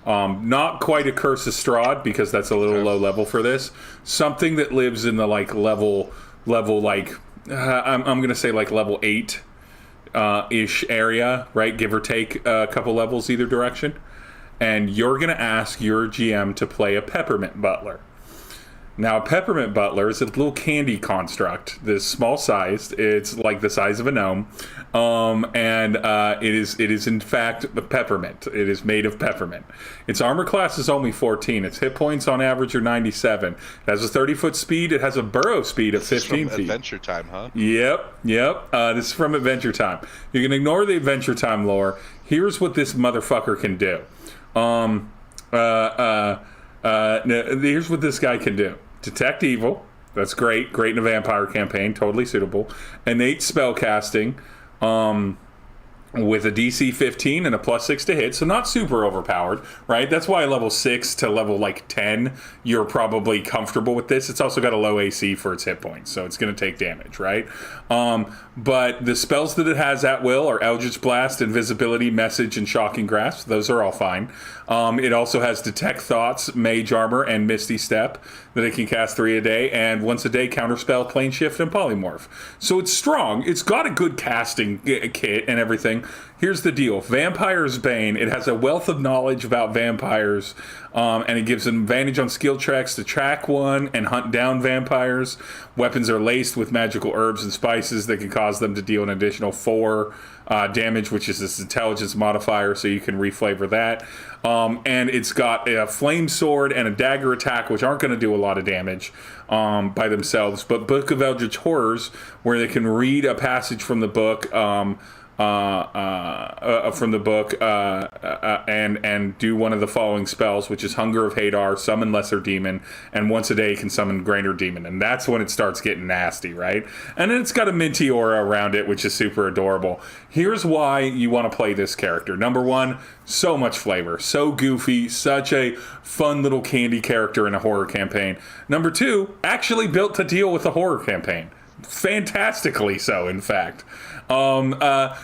Not quite a Curse of Strahd, because that's a little low level for this. Something that lives in the level I'm gonna say level 8 ish area, right? Give or take a couple levels either direction. And you're gonna ask your GM to play a peppermint butler. Now, a peppermint butler is a little candy construct. This small sized. It's like the size of a gnome, and it is in fact a peppermint. It is made of peppermint. Its armor class is only 14. Its hit points on average are 97. It has a 30-foot speed. It has a burrow speed of 15 feet. Adventure Time, huh? Yep. This is from Adventure Time. You can ignore the Adventure Time lore. Here's what this motherfucker can do. Here's what this guy can do. Detect evil. That's great. Great in a vampire campaign. Totally suitable. Innate spell casting. With a DC 15 and a +6 to hit, so not super overpowered, right? That's why level 6 to level like 10, you're probably comfortable with this. It's also got a low AC for its hit points, so it's going to take damage, right? But the spells that it has at will are Eldritch Blast, Invisibility, Message, and Shocking Grasp. Those are all fine. It also has Detect Thoughts, Mage Armor, and Misty Step that it can cast 3 a day, and once a day Counterspell, Plane Shift, and Polymorph. So it's strong. It's got a good casting kit and everything. Here's the deal. Vampire's Bane. It has a wealth of knowledge about vampires, and it gives an advantage on skill checks to track one and hunt down vampires. Weapons are laced with magical herbs and spices that can cause them to deal an additional 4 damage, which is its intelligence modifier, so you can reflavor that. And it's got a flame sword and a dagger attack, which aren't going to do a lot of damage by themselves. But Book of Eldritch Horrors, where they can read a passage from the book, and do one of the following spells, which is Hunger of Hadar, summon Lesser Demon, and once a day can summon Greater Demon, and that's when it starts getting nasty, right? And then it's got a minty aura around it, which is super adorable. Here's why you want to play this character. Number one, so much flavor, so goofy, such a fun little candy character in a horror campaign. Number two, actually built to deal with a horror campaign. Fantastically so, in fact.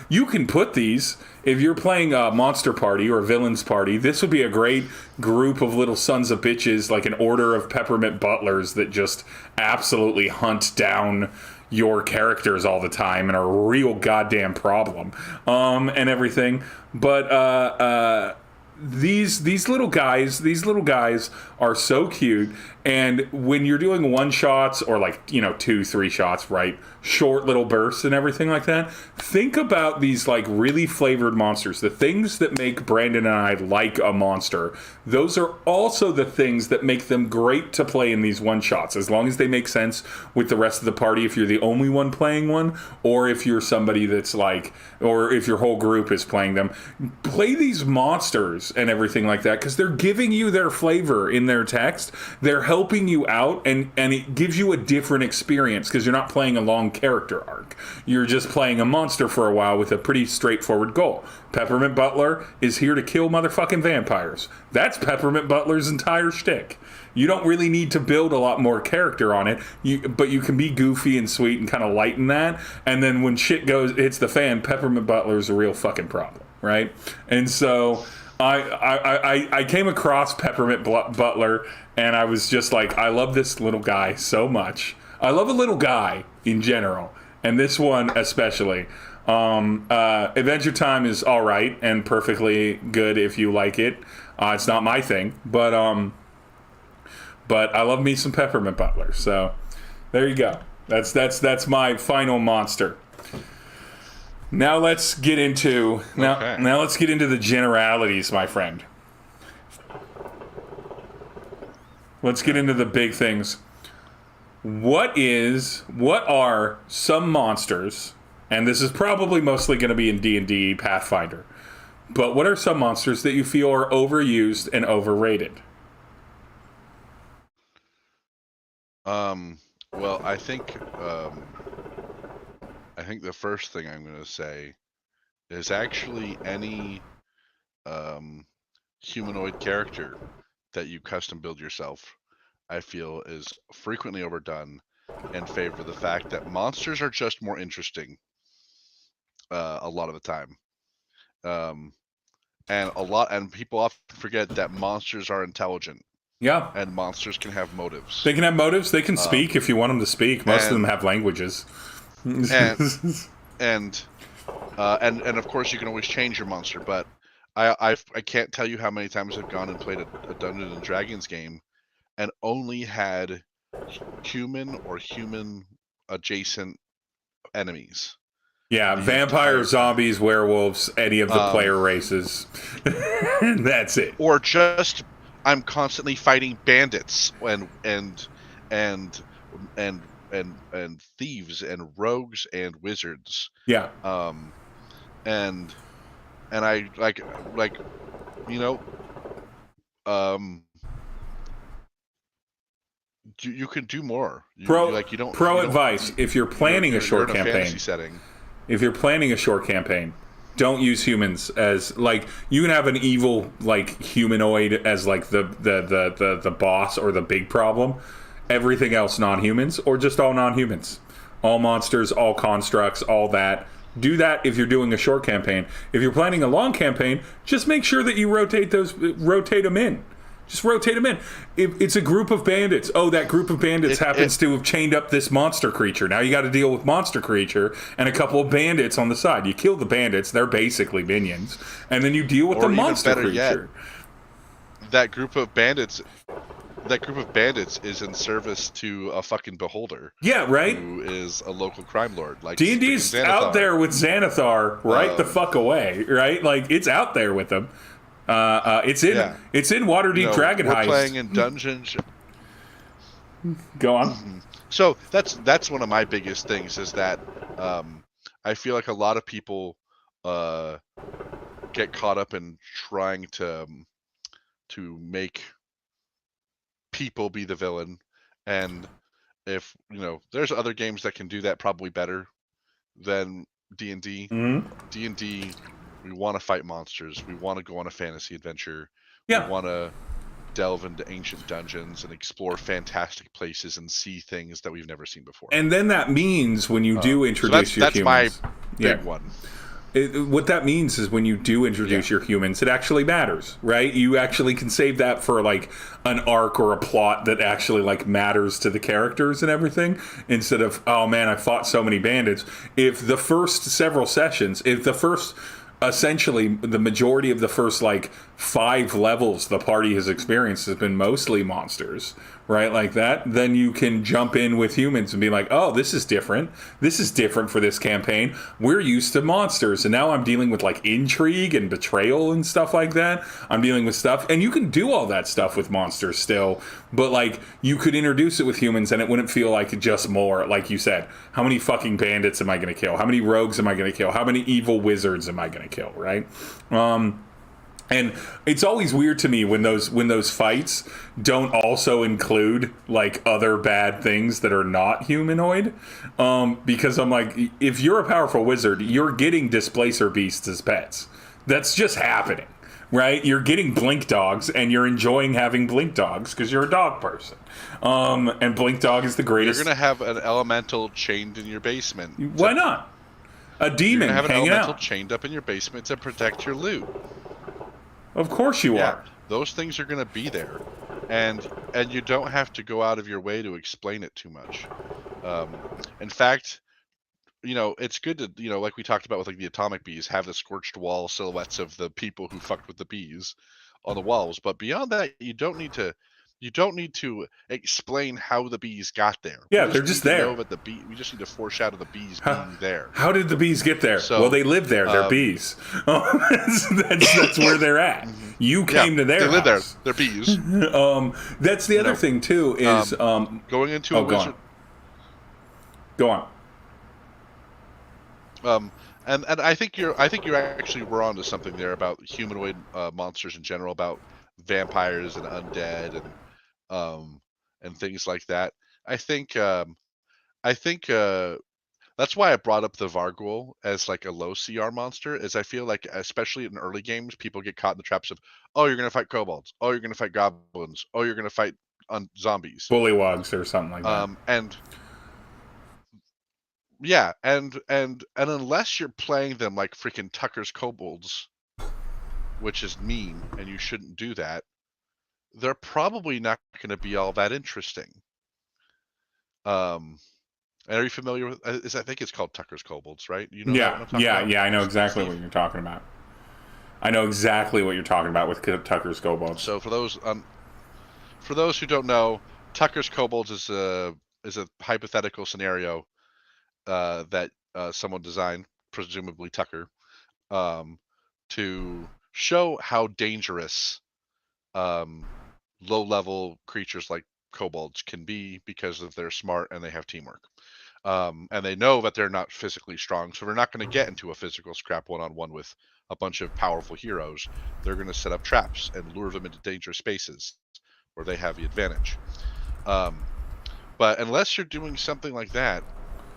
You can put these, if you're playing a monster party or a villains party, this would be a great group of little sons of bitches, like an order of peppermint butlers that just absolutely hunt down your characters all the time and are a real goddamn problem, and everything. But these little guys are so cute, and when you're doing one shots or 2-3 shots, right, short little bursts and everything like that, think about these like really flavored monsters. The things that make Brandon and I like a monster, those are also the things that make them great to play in these one shots, as long as they make sense with the rest of the party. If you're the only one playing one, or if you're somebody that's or if your whole group is playing them, play these monsters and everything like that, because they're giving you their flavor in their text. They're helping you out, and it gives you a different experience, because you're not playing a long character arc. You're just playing a monster for a while with a pretty straightforward goal. Peppermint Butler is here to kill motherfucking vampires. That's Peppermint Butler's entire shtick. You don't really need to build a lot more character on it, but you can be goofy and sweet and kind of lighten that, and then when shit hits the fan, Peppermint Butler's a real fucking problem, right? And so I came across Peppermint Butler, and I was just like, I love this little guy so much. I love a little guy in general, and this one especially. Adventure Time is all right and perfectly good if you like it. It's not my thing, but I love me some Peppermint Butler. So there you go. That's my final monster. Now let's get into now let's get into the generalities, my friend. Let's get into the big things. What are some monsters, and this is probably mostly going to be in D&D Pathfinder, but what are some monsters that you feel are overused and overrated? Well, I think the first thing I'm going to say is actually any humanoid character that you custom build yourself, I feel is frequently overdone in favor of the fact that monsters are just more interesting a lot of the time. And people often forget that monsters are intelligent. Yeah. And monsters can have motives. They can have motives. They can speak if you want them to speak. Most of them have languages. And of course you can always change your monster, but I can't tell you how many times I've gone and played a Dungeons and Dragons game and only had human or human adjacent enemies. Yeah, vampires, zombies, werewolves, any of the player races. That's it. Or just I'm constantly fighting bandits and thieves and rogues and wizards. Yeah. And I like you know you can do more. Pro advice: if you're planning a short campaign, fantasy setting. If you're planning a short campaign, don't use humans as like you can have an evil like humanoid as like the boss or the big problem. Everything else non-humans or just all non-humans, all monsters, all constructs, all that. Do that if you're doing a short campaign. If you're planning a long campaign, just make sure that you rotate them in. Just rotate them in. If it's a group of bandits, that group of bandits happens to have chained up this monster creature. Now you got to deal with monster creature and a couple of bandits on the side. You kill the bandits; they're basically minions, and then you deal with the monster creature. Yet, that group of bandits is in service to a fucking beholder. Yeah, right. Who is a local crime lord? Like D&D's out there with Xanathar, right the fuck away, right? Like it's out there with them. It's in Waterdeep Dragon Heist. We're playing in dungeons. Go on. So that's one of my biggest things is that I feel like a lot of people get caught up in trying to make people be the villain, and if there's other games that can do that probably better than D&D. D&D, we want to fight monsters, we want to go on a fantasy adventure, we want to delve into ancient dungeons and explore fantastic places and see things that we've never seen before. And then that means when you do introduce your humans, that's my big one. What that means is when you do introduce your humans, it actually matters, right? You actually can save that for like an arc or a plot that actually like matters to the characters and everything, instead of, oh man, I fought so many bandits. If the first several sessions, essentially the majority of the first like 5 levels the party has experienced has been mostly monsters, right, like that, then you can jump in with humans and be like, oh, this is different for this campaign. We're used to monsters, and now I'm dealing with like intrigue and betrayal and stuff like that. I'm dealing with stuff, and you can do all that stuff with monsters still, but like you could introduce it with humans and it wouldn't feel like just more, like you said, how many fucking bandits am I going to kill, how many rogues am I going to kill, how many evil wizards am I going to kill, right? And it's always weird to me when those fights don't also include like other bad things that are not humanoid, because I'm like, if you're a powerful wizard, you're getting displacer beasts as pets. That's just happening, right? You're getting blink dogs, and you're enjoying having blink dogs because you're a dog person. And blink dog is the greatest. You're gonna have an elemental chained in your basement. Why not? A demon have an hanging elemental out, chained up in your basement to protect your loot. Of course you are. Those things are going to be there, and you don't have to go out of your way to explain it too much. In fact, it's good to, like we talked about with like the atomic bees, have the scorched wall silhouettes of the people who fucked with the bees on the walls. But beyond that, you don't need to explain how the bees got there. Yeah, they're just there. We just need to foreshadow the bees being there. How did the bees get there? Well, they live there. They're bees. That's where they're at. You came to their house. They live there. They're bees. That's the other thing too. Is going into a wizard. Go on. And I think you actually were onto something there about humanoid monsters in general, about vampires and undead and things like that. I think that's why I brought up the Vargul as like a low CR monster, is I feel like, especially in early games, people get caught in the traps of, oh, you're going to fight kobolds, oh, you're going to fight goblins, oh, you're going to fight zombies. Bullywogs or something like that. And unless you're playing them like freaking Tucker's kobolds, which is mean, and you shouldn't do that, they're probably not going to be all that interesting. Are you familiar with? I think it's called Tucker's Kobolds, right? You know. Yeah. I know exactly what you're talking about. I know exactly what you're talking about with Tucker's Kobolds. So for those who don't know, Tucker's kobolds is a hypothetical scenario that someone designed, presumably Tucker, to show how dangerous low-level creatures like kobolds can be because of they're smart and they have teamwork. And they know that they're not physically strong, so they're not going to get into a physical scrap one-on-one with a bunch of powerful heroes. They're going to set up traps and lure them into dangerous spaces where they have the advantage. But unless you're doing something like that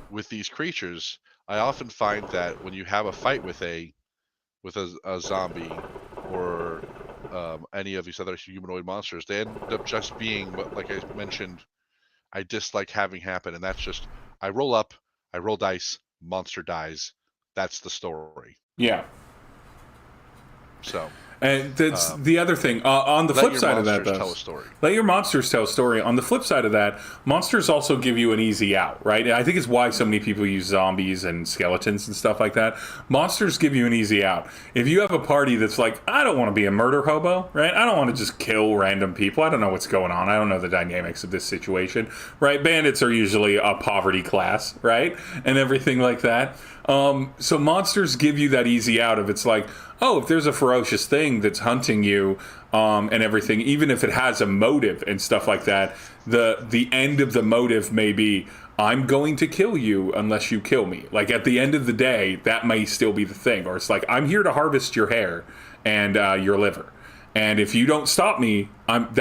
with these creatures, I often find that when you have a fight with a zombie or any of these other humanoid monsters, they end up just being what, like I mentioned, I dislike having happen, and that's just I roll up, I roll dice, monster dies. That's the story. Yeah. So. And that's the other thing. On the flip side of that, though, let your monsters tell a story. On the flip side of that, monsters also give you an easy out, right? And I think it's why so many people use zombies and skeletons and stuff like that. Monsters give you an easy out. If you have a party that's like, I don't want to be a murder hobo, right? I don't want to just kill random people. I don't know what's going on. I don't know the dynamics of this situation, right? Bandits are usually a poverty class, right? And everything like that. So monsters give you that easy out of it's like, oh, if there's a ferocious thing that's hunting you and everything, even if it has a motive and stuff like that, the end of the motive may be, I'm going to kill you unless you kill me. Like, at the end of the day, that may still be the thing. Or it's like, I'm here to harvest your hair and your liver. And if you don't stop me, I'm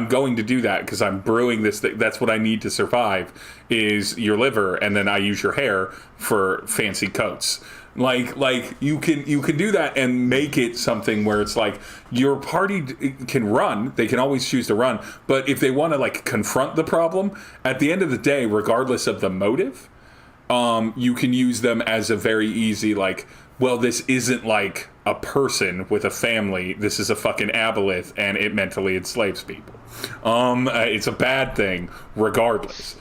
going to do that because I'm brewing this thing. That's what I need to survive is your liver, and then I use your hair for fancy coats. Like you can do that and make it something where it's like your party can run. They can always choose to run, but if they want to like confront the problem, at the end of the day, regardless of the motive, you can use them as a very easy like, well, this isn't like a person with a family. This is a fucking aboleth, and it mentally enslaves people. It's a bad thing, regardless.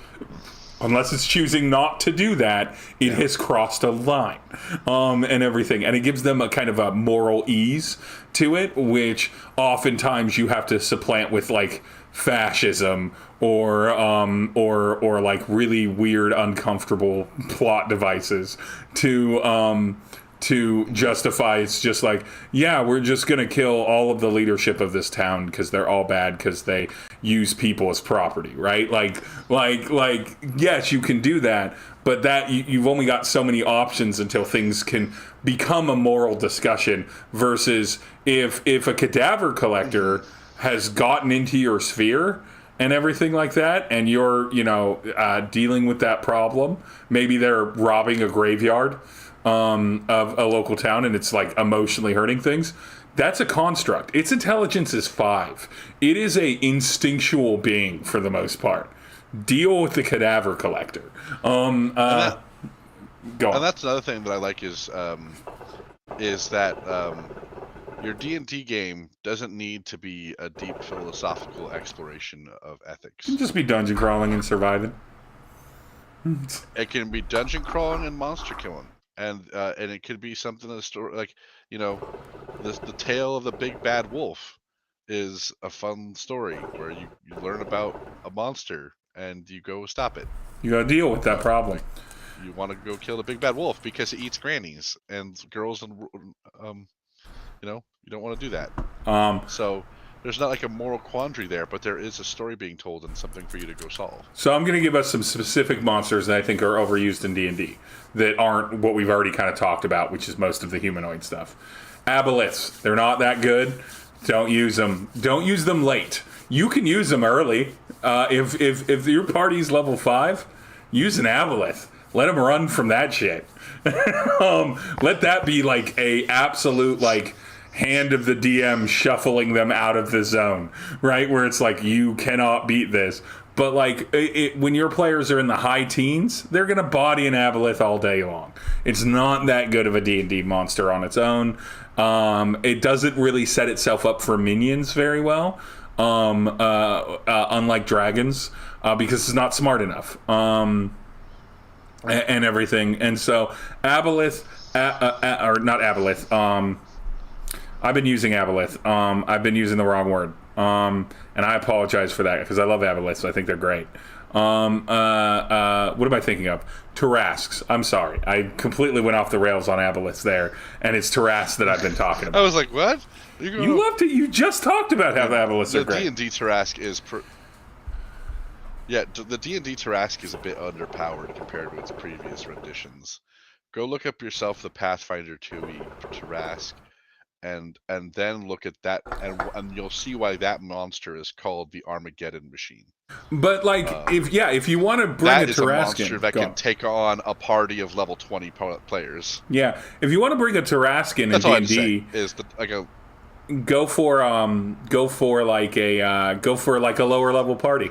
Unless it's choosing not to do that, it has crossed a line, and everything. And it gives them a kind of a moral ease to it, which oftentimes you have to supplant with like fascism or like really weird, uncomfortable plot devices to justify. It's just like, yeah, we're just gonna kill all of the leadership of this town because they're all bad because they use people as property, right? Like yes, you can do that, but that you've only got so many options until things can become a moral discussion. Versus if a cadaver collector has gotten into your sphere and everything like that, and you're dealing with that problem, maybe they're robbing a graveyard of a local town, and it's like emotionally hurting things. That's a construct. Its intelligence is 5. It is a instinctual being for the most part. Deal with the cadaver collector. Go on. And that's another thing that I like is that your D&D game doesn't need to be a deep philosophical exploration of ethics. It can just be dungeon crawling and surviving. It can be dungeon crawling and monster killing. And it could be something in the story, like, the tale of the big bad wolf is a fun story where you learn about a monster and you go stop it. You gotta deal with that problem. You want to go kill the big bad wolf because it eats grannies and girls, and you don't want to do that. So there's not like a moral quandary there, but there is a story being told and something for you to go solve. So I'm going to give us some specific monsters that I think are overused in D&D that aren't what we've already kind of talked about, which is most of the humanoid stuff. Aboleths, they're not that good. Don't use them. Don't use them late. You can use them early. If your party's level 5, use an aboleth. Let them run from that shit. Let that be like a absolute like hand of the DM shuffling them out of the zone, right? Where it's like, you cannot beat this. But like when your players are in the high teens, they're going to body an aboleth all day long. It's not that good of a D&D monster on its own. It doesn't really set itself up for minions very well, unlike dragons, because it's not smart enough. And everything. And so aboleth, or not aboleth, I've been using aboleth. I've been using the wrong word. And I apologize for that because I love aboleths. I think they're great. What am I thinking of? Tarrasques. I'm sorry. I completely went off the rails on aboleths there, and it's Tarrasques that I've been talking about. I was like, what? You loved it. You just talked about how the aboleths are great. The D&D Tarrasque is... the D&D Tarrasque is a bit underpowered compared to its previous renditions. Go look up yourself the Pathfinder 2e Tarrasque, and then look at that, and you'll see why that monster is called the Armageddon Machine. But like, if you want to bring a Tarrasque, that is a monster that can take on a party of level 20 players. Yeah, if you want to bring a Tarrasque in D&D, go for like a lower level party.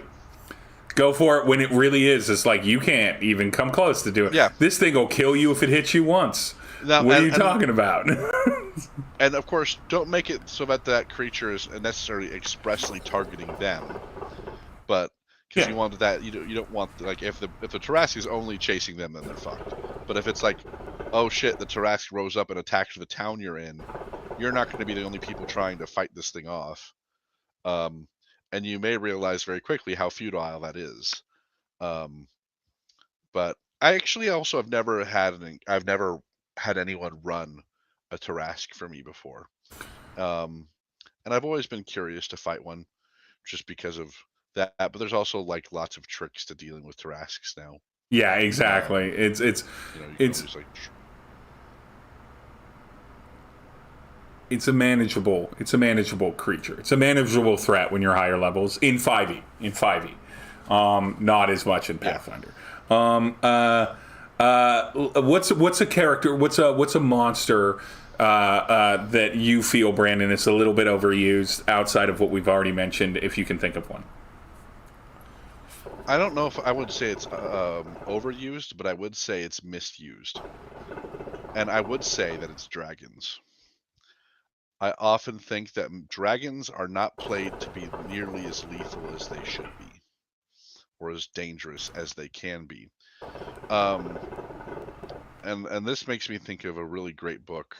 Go for it when it really is. It's like you can't even come close to do it. Yeah. This thing will kill you if it hits you once. What are you talking about? And of course, don't make it so that creature is necessarily expressly targeting them. But because you want that, you don't want, like, if the Tarrasque is only chasing them, then they're fucked. But if it's like, oh shit, the Tarrasque rose up and attacked the town you're in, you're not going to be the only people trying to fight this thing off. And you may realize very quickly how futile that is. But I actually also have never had anyone run a Tarrasque for me before. And I've always been curious to fight one just because of that. But there's also like lots of tricks to dealing with Tarrasques now. Yeah, exactly. It's a manageable creature. It's a manageable threat when you're higher levels in 5e. Not as much in Pathfinder. What's a character? What's a monster that you feel, Brandon, is a little bit overused outside of what we've already mentioned? If you can think of one. I don't know if I would say it's overused, but I would say it's misused, and I would say that it's dragons. I often think that dragons are not played to be nearly as lethal as they should be, or as dangerous as they can be. And this makes me think of a really great book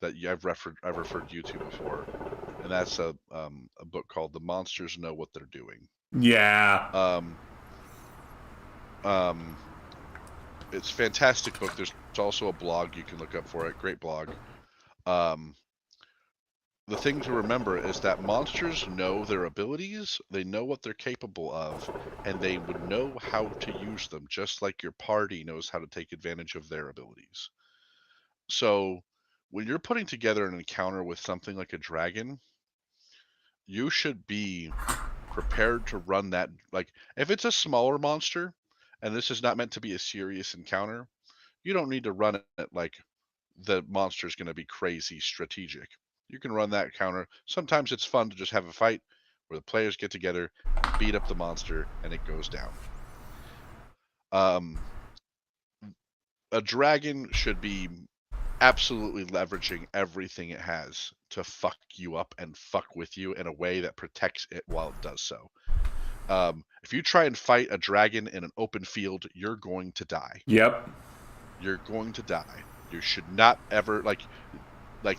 that I've referred you to before, and that's a book called "The Monsters Know What They're Doing." Yeah. It's a fantastic book. There's also a blog you can look up for it. Great blog. The thing to remember is that monsters know their abilities, they know what they're capable of, and they would know how to use them, just like your party knows how to take advantage of their abilities. So when you're putting together an encounter with something like a dragon, you should be prepared to run that. Like, if it's a smaller monster, and this is not meant to be a serious encounter, you don't need to run it like the monster's going to be crazy strategic. You can run that counter. Sometimes it's fun to just have a fight where the players get together, beat up the monster, and it goes down. A dragon should be absolutely leveraging everything it has to fuck you up and fuck with you in a way that protects it while it does so. If you try and fight a dragon in an open field, you're going to die. Yep. You're going to die. You should not ever, like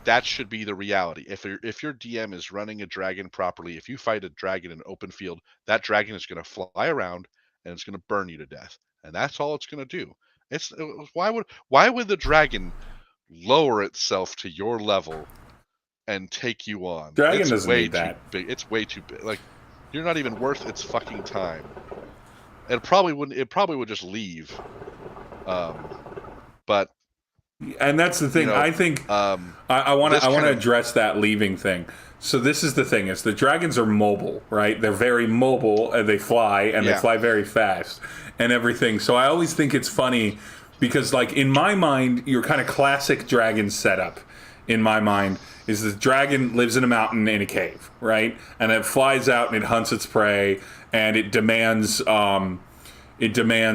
that should be the reality. If your DM is running a dragon properly, if you fight a dragon in an open field, that dragon is going to fly around and it's going to burn you to death, and that's all it's going to do. Why would the dragon lower itself to your level and take you on? Dragon doesn't need that. It's way too big. Like, you're not even worth its fucking time. It probably wouldn't. It probably would just leave. But. And that's the thing. I think I want to address that leaving thing. So this is the thing: is the dragons are mobile, right? They're very mobile, and they fly, and they fly very fast, and everything. So I always think it's funny because, like, in my mind, your kind of classic dragon setup, in my mind, is the dragon lives in a mountain in a cave, right? And it flies out and it hunts its prey, and it demands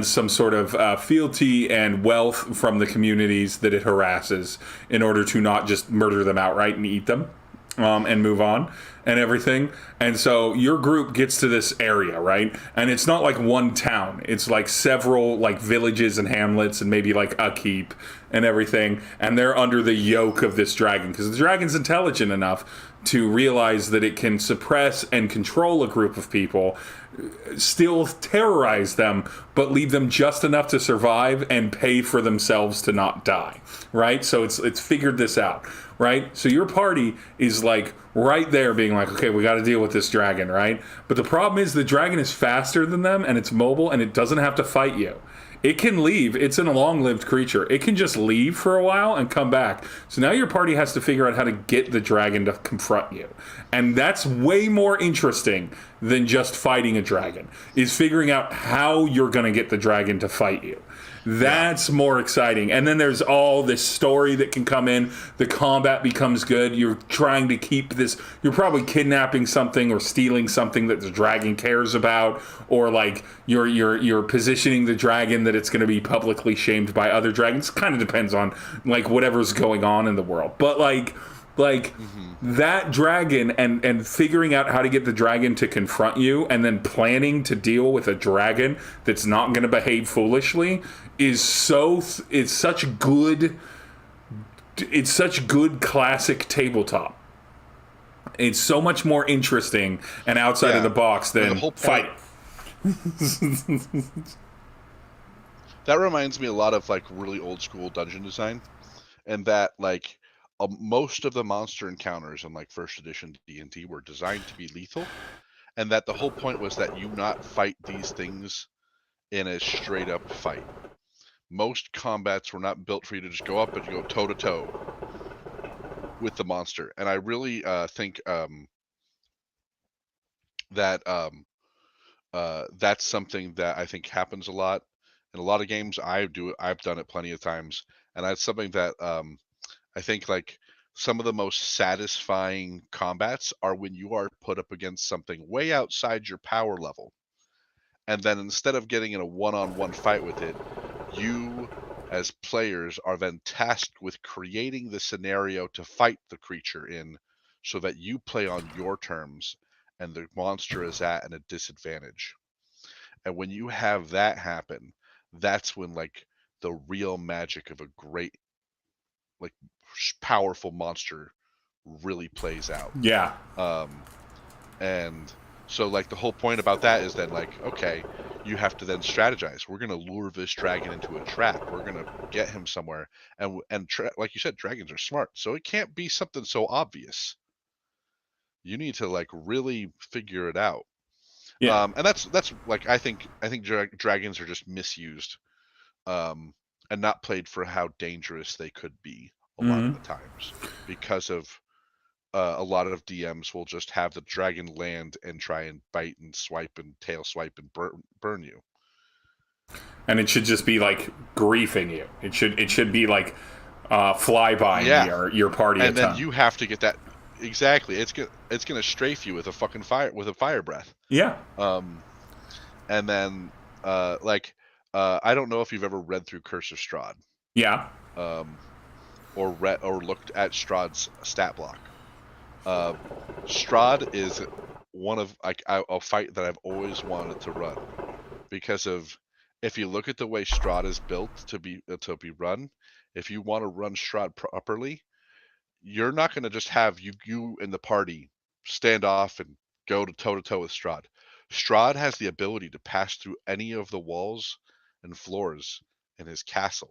some sort of fealty and wealth from the communities that it harasses in order to not just murder them outright and eat them and move on. and everything. And so your group gets to this area, right? And it's not like one town. It's like several like villages and hamlets and maybe like a keep and everything. And they're under the yoke of this dragon because the dragon's intelligent enough to realize that it can suppress and control a group of people, still terrorize them, but leave them just enough to survive and pay for themselves to not die, right? So it's figured this out, right? So your party is like right there being like, okay, we got to deal with this dragon, right? But the problem is the dragon is faster than them and it's mobile and it doesn't have to fight you. It can leave. It's a long-lived creature. It can just leave for a while and come back. So now your party has to figure out how to get the dragon to confront you. And that's way more interesting than just fighting a dragon, is figuring out how you're going to get the dragon to fight you. That's more exciting. And then there's all this story that can come in. The combat becomes good. You're trying to keep this. You're probably kidnapping something or stealing something that the dragon cares about, or like you're positioning the dragon that it's going to be publicly shamed by other dragons. Kind of depends on like whatever's going on in the world. But like that dragon and figuring out how to get the dragon to confront you and then planning to deal with a dragon that's not going to behave foolishly is it's such good classic tabletop. It's so much more interesting and outside of the box than fight. That reminds me a lot of like really old school dungeon design, and that like most of the monster encounters in like first edition D&D were designed to be lethal, and that the whole point was that you not fight these things in a straight up fight. Most combats were not built for you to just go up and go toe to toe with the monster, and I really think that that's something that I think happens a lot in a lot of games. I've done it plenty of times, and that's something that I think like some of the most satisfying combats are when you are put up against something way outside your power level. And then instead of getting in a one-on-one fight with it, you as players are then tasked with creating the scenario to fight the creature in so that you play on your terms and the monster is at a disadvantage. And when you have that happen, that's when like the real magic of a great like powerful monster really plays out. Yeah. And so like the whole point about that is then like, okay, you have to then strategize. We're going to lure this dragon into a trap. We're going to get him somewhere. And like you said, dragons are smart. So it can't be something so obvious. You need to like really figure it out. Yeah. And that's like, I think dragons are just misused and not played for how dangerous they could be a lot of the times, because of a lot of DMs will just have the dragon land and try and bite and swipe and tail swipe and burn you. And it should just be like griefing you. It should be like flyby your party. And then you have to get that exactly. It's gonna strafe you with a fucking fire breath. Yeah. And then I don't know if you've ever read through Curse of Strahd. Yeah. Or looked at Strahd's stat block. Strahd is one of like a fight that I've always wanted to run, because of if you look at the way Strahd is built to be run, if you want to run Strahd properly, you're not going to just have you and the party stand off and go to toe with Strahd. Strahd has the ability to pass through any of the walls and floors in his castle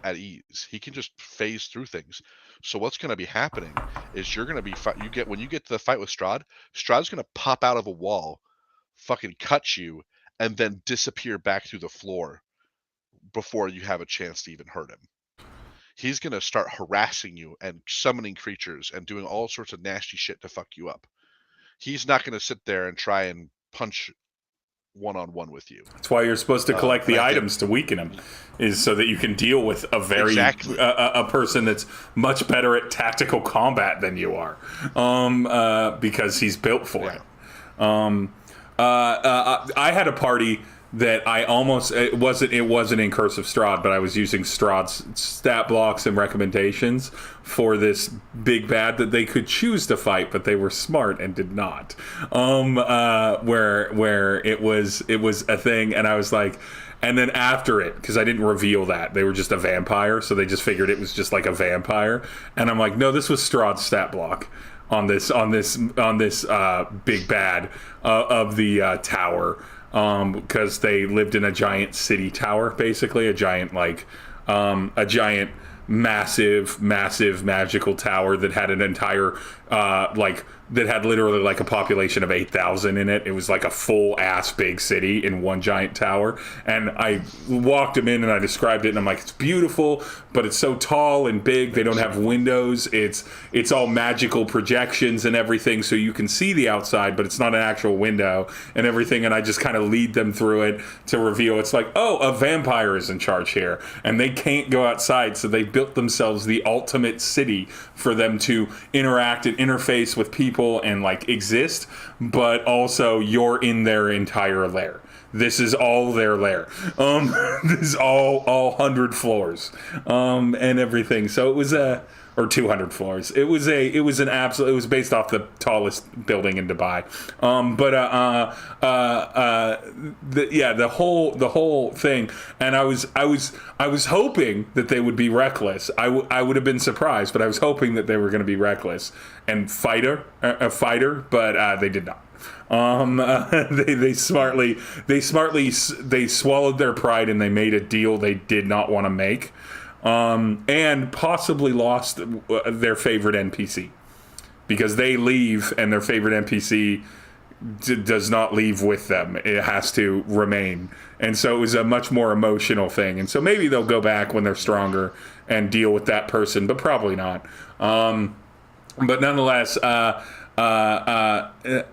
at ease. He can just phase through things. So what's going to be happening is you're going to be when you get to the fight with Strahd's going to pop out of a wall, fucking cut you, and then disappear back through the floor before you have a chance to even hurt him. He's going to start harassing you and summoning creatures and doing all sorts of nasty shit to fuck you up. He's not going to sit there and try and punch one-on-one with you. That's why you're supposed to collect the items to weaken him, is so that you can deal with a very a person that's much better at tactical combat than you are, because he's built for it. I had a party that I almost it wasn't in Curse of Strahd, but I was using Strahd's stat blocks and recommendations for this big bad that they could choose to fight, but they were smart and did not. Where it was a thing, and I was like, and then after it, because I didn't reveal that they were just a vampire, so they just figured it was just like a vampire, and I'm like, no, this was Strahd's stat block on this big bad of the tower. Because they lived in a giant city tower, basically a giant massive magical tower that had an entire that had literally like a population of 8,000 in it. It was like a full ass big city in one giant tower. And I walked them in and I described it, and I'm like, it's beautiful, but it's so tall and big. They don't have windows. It's all magical projections and everything, so you can see the outside, but it's not an actual window and everything. And I just kind of lead them through it to reveal it's like, oh, a vampire is in charge here, and they can't go outside, so they built themselves the ultimate city for them to interact and interface with people and like exist, but also you're in their entire lair. This is all their lair. This is all 100 floors, and everything. So it was or 200 floors. It was based off the tallest building in Dubai. The whole thing. And I was hoping that they would be reckless. I would have been surprised, but I was hoping that they were going to be reckless and a fighter, but they did not. They smartly swallowed their pride, and they made a deal they did not want to make. And possibly lost their favorite NPC, because they leave and their favorite NPC does not leave with them. It has to remain. And so it was a much more emotional thing. And so maybe they'll go back when they're stronger and deal with that person, but probably not. But nonetheless, I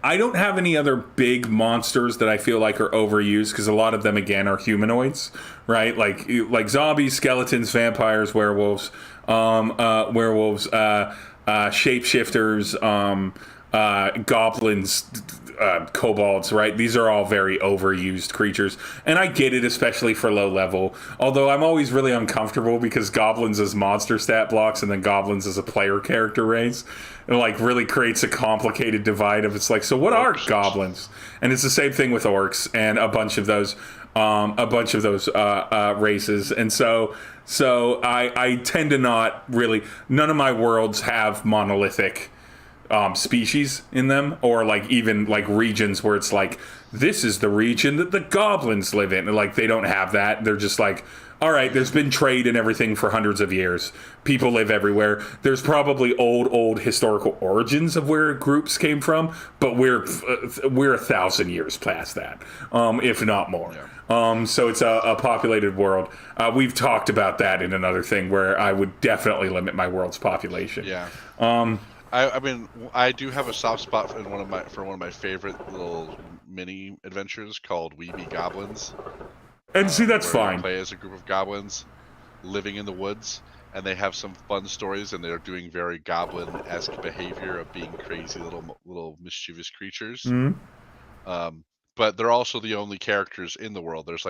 don't have any other big monsters that I feel like are overused, because a lot of them, again, are humanoids, right? Like zombies, skeletons, vampires, werewolves, shapeshifters, goblins, kobolds, right? These are all very overused creatures, and I get it, especially for low level, although I'm always really uncomfortable because goblins as monster stat blocks and then goblins as a player character race, it like really creates a complicated divide of, it's like, so what are goblins? And it's the same thing with orcs and a bunch of those races. And so I tend to not really, none of my worlds have monolithic species in them, or like even like regions where it's like, this is the region that the goblins live in, and like they don't have that. They're just like, all right, there's been trade and everything for hundreds of years, people live everywhere, there's probably old historical origins of where groups came from, but we're 1,000 years past that, if not more. So it's a populated world. We've talked about that in another thing where I would definitely limit my world's population. I mean, I do have a soft spot for one of my favorite little mini adventures called We Be Goblins. And see, that's fine. You play as a group of goblins living in the woods, and they have some fun stories, and they're doing very goblin-esque behavior of being crazy little mischievous creatures. Mm-hmm. But they're also the only characters in the world. There's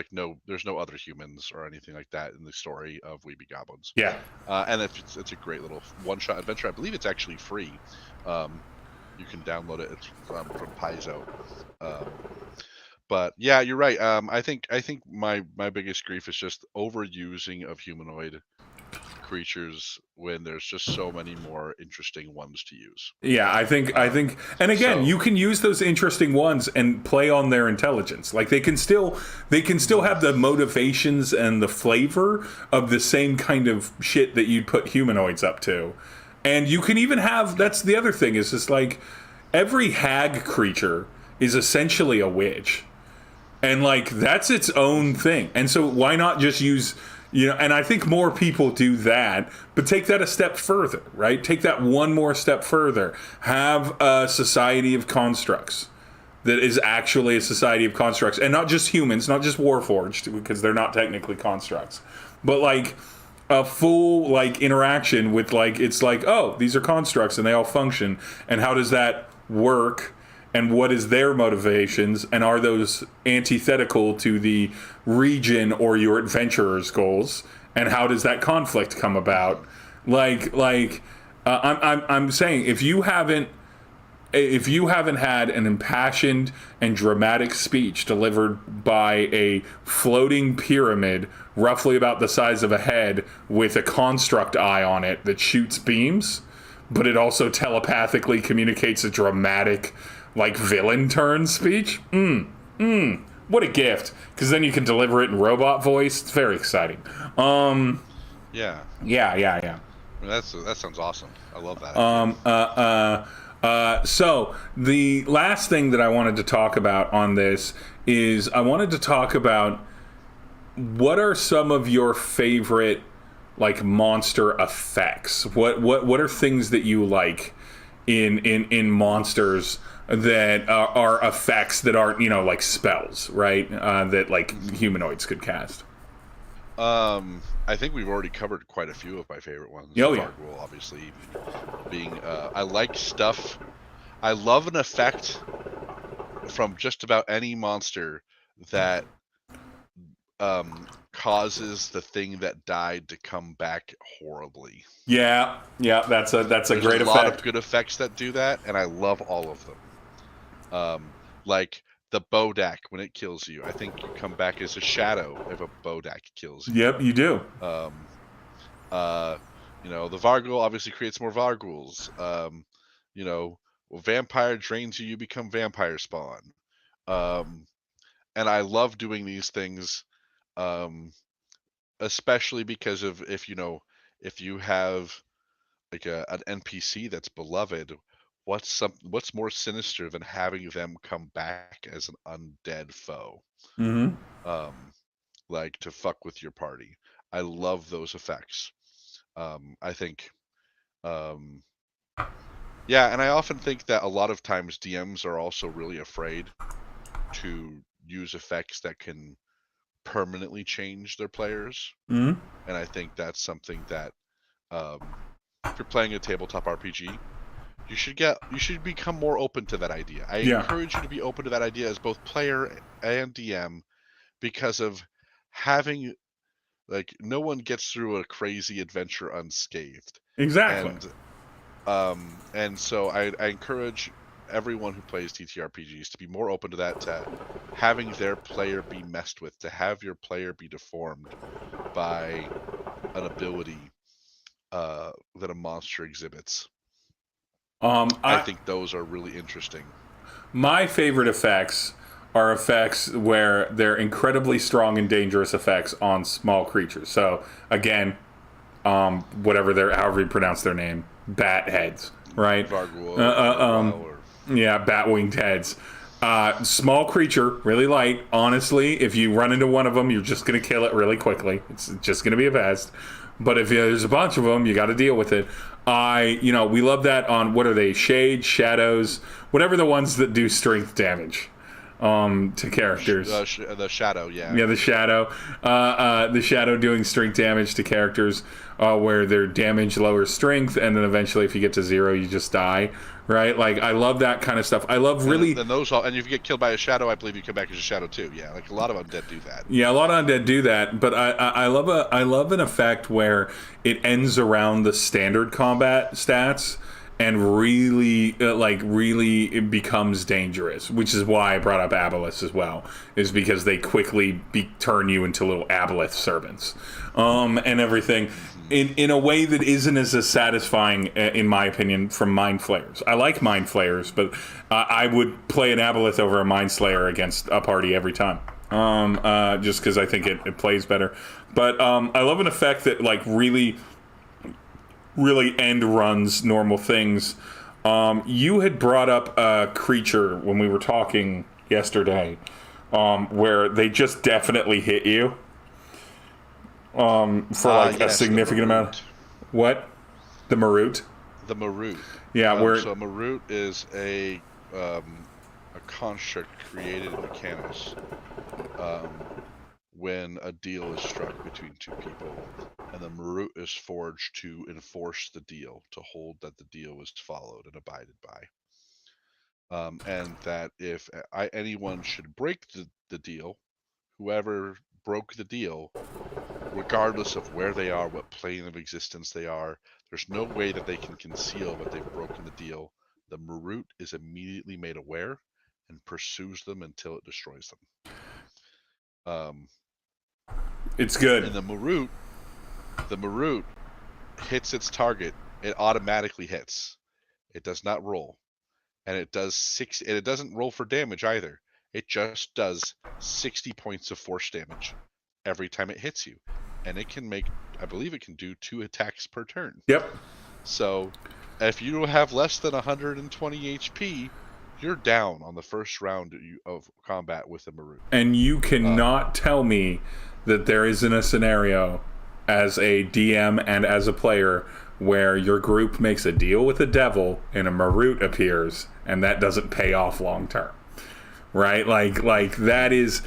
no other humans or anything like that in the story of We Be Goblins. Yeah. And it's a great little one-shot adventure. I believe it's actually free. You can download it from Paizo. But yeah, you're right. I think my biggest grief is just overusing of humanoid creatures when there's just so many more interesting ones to use. Yeah, I think, and again, you can use those interesting ones and play on their intelligence. Like they can still have the motivations and the flavor of the same kind of shit that you'd put humanoids up to. And you can even have, that's the other thing, is just like every hag creature is essentially a witch. And like that's its own thing. And so why not just use, and I think more people do that, but take that a step further, right? Take that one more step further. Have a society of constructs that is actually a society of constructs, and not just humans, not just Warforged, because they're not technically constructs, but like a full like interaction with like, it's like, oh, these are constructs and they all function, and how does that work and what is their motivations, and are those antithetical to the region or your adventurer's goals, and how does that conflict come about? I'm saying if you haven't had an impassioned and dramatic speech delivered by a floating pyramid roughly about the size of a head with a construct eye on it that shoots beams, but it also telepathically communicates a dramatic, like, villain turn speech, what a gift. Because then you can deliver it in robot voice. It's very exciting. Yeah. Yeah. I mean, that sounds awesome. I love that idea. So the last thing that I wanted to talk about on this is I wanted to talk about what are some of your favorite, like, monster effects. What are things that you like in monsters that are effects that aren't, like spells, right? That, like, humanoids could cast. I think we've already covered quite a few of my favorite ones. Oh, yeah. Vargul, obviously, being I like stuff. I love an effect from just about any monster that causes the thing that died to come back horribly. Yeah, that's a There's great a lot effect. of good effects that do that, and I love all of them. Like the Bodak, when it kills you, I think you come back as a shadow if a Bodak kills you. Yep, you do. The Vargul obviously creates more Varguls. Vampire drains you, you become vampire spawn. And I love doing these things, especially because of if you have like an NPC that's beloved, what's more sinister than having them come back as an undead foe, Mm-hmm. like to fuck with your party. I love those effects. I think, yeah, and I often think that a lot of times DMs are also really afraid to use effects that can permanently change their players, Mm-hmm. and I think that's something that, if you're playing a tabletop RPG, you should become more open to that idea. I Yeah. encourage you to be open to that idea as both player and DM, because of having, like, no one gets through a crazy adventure unscathed. Exactly. And so I encourage everyone who plays TTRPGs to be more open to that, to having their player be messed with, to have your player be deformed by an ability that a monster exhibits. I think those are really interesting. My favorite effects are effects where they're incredibly strong and dangerous effects on small creatures. So again, however you pronounce their name, bat heads, right? Vargul, Yeah, bat winged heads. Small creature, really light. Honestly, if you run into one of them, you're just gonna kill it really quickly. It's just gonna be a vest. But if there's a bunch of them, you got to deal with it. We love that on, what are they? Shades, shadows, whatever the ones that do strength damage to characters. The shadow, yeah. Yeah, the shadow doing strength damage to characters, where their damage lowers strength, and then eventually, if you get to 0, you just die. Right? Like, I love that kind of stuff. I love really. And if you get killed by a shadow, I believe you come back as a shadow too. Yeah, like a lot of undead do that. Yeah, a lot of undead do that, but I love an effect where it ends around the standard combat stats and really it becomes dangerous, which is why I brought up aboleths as well, is because they quickly turn you into little aboleth servants, and everything in a way that isn't as satisfying, in my opinion, from mind flayers. I like mind flayers, but I would play an aboleth over a mind slayer against a party every time, just because I think it plays better. But I love an effect that, like, really end runs normal things. You had brought up a creature when we were talking yesterday, where they just definitely hit you for a significant amount. What? The Marut? The Marut. Yeah, so Marut is a construct created in Mechanus when a deal is struck between two people, and the Marut is forged to enforce the deal, to hold that the deal was followed and abided by. and that if anyone should break the deal, whoever broke the deal, regardless of where they are, what plane of existence they are, there's no way that they can conceal that they've broken the deal. The Marut is immediately made aware and pursues them until it destroys them. It's good. And the Marut hits its target. It automatically hits. It does not roll, and it does 6. And it doesn't roll for damage either. It just does 60 points of force damage every time it hits you, and it can make, I believe it can do 2 attacks per turn. Yep. So if you have less than 120 HP, you're down on the first round of combat with a Marut. And you cannot tell me that there isn't a scenario as a DM and as a player where your group makes a deal with the devil and a Marut appears and that doesn't pay off long term. Right? Like that is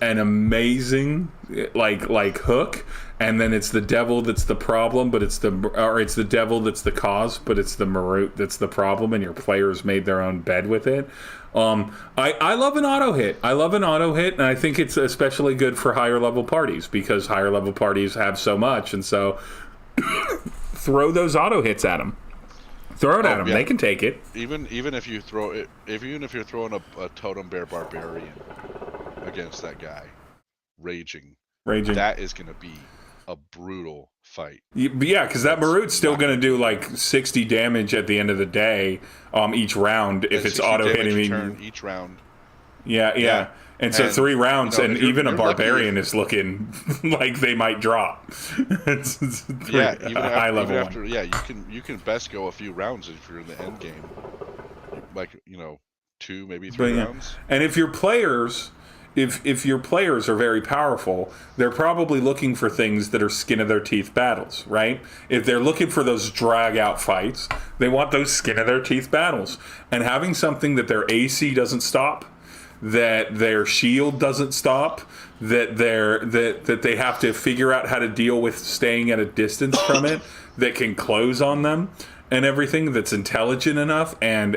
an amazing like hook, and then it's the devil that's the problem, but it's the devil that's the cause, but it's the Marut that's the problem, and your players made their own bed with it. I love an auto hit. And I think it's especially good for higher level parties because higher level parties have so much, and so throw those auto hits at them. Throw it at them. Yeah. They can take it. Even if you throw it, even if you're throwing a totem bear barbarian against that guy, raging, that is going to be a brutal fight. Yeah, because that Marut's still going to do like 60 damage at the end of the day, each round if it's auto hitting each round. Yeah. And so 3 rounds, and even a barbarian is looking like they might drop. It's even high level. Even after, you can best go a few rounds if you're in the end game, like 2 maybe 3 rounds. And if your players, if your players are very powerful, they're probably looking for things that are skin of their teeth battles, right? If they're looking for those drag out fights, they want those skin of their teeth battles, and having something that their AC doesn't stop, that their shield doesn't stop, that they have to figure out how to deal with staying at a distance from it, that can close on them and everything, that's intelligent enough and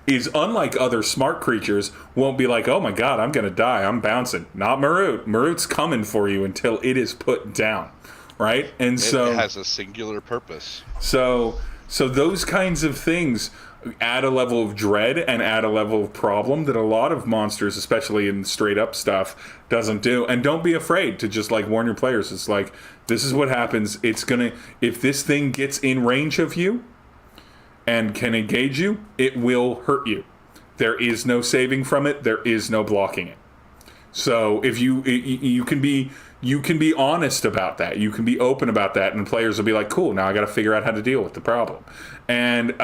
is unlike other smart creatures, won't be like, oh my god, I'm gonna die, I'm bouncing. Not Marut. Marut's coming for you until it is put down, right? And so it has a singular purpose. So those kinds of things add a level of dread and add a level of problem that a lot of monsters, especially in straight up stuff, doesn't do. And don't be afraid to just like warn your players. It's like, this is what happens. If this thing gets in range of you and can engage you, it will hurt you. There is no saving from it. There is no blocking it. So if you can be honest about that. You can be open about that, and players will be like, cool, now I got to figure out how to deal with the problem. And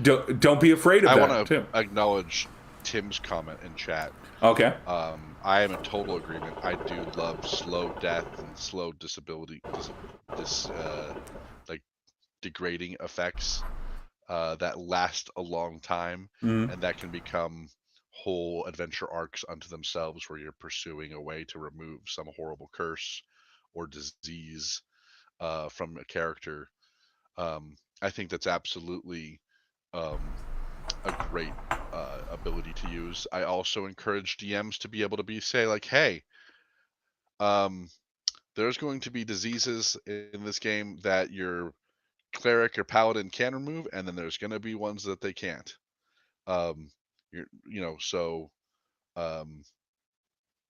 don't be afraid of that. I want to acknowledge Tim's comment in chat. Okay. I am in total agreement. I do love slow death and slow disability, like degrading effects that last a long time, and that can become whole adventure arcs unto themselves, where you're pursuing a way to remove some horrible curse or disease from a character. I think that's absolutely a great ability to use. I also encourage DMs to be able to say like, hey, there's going to be diseases in this game that your cleric or paladin can remove, and then there's going to be ones that they can't.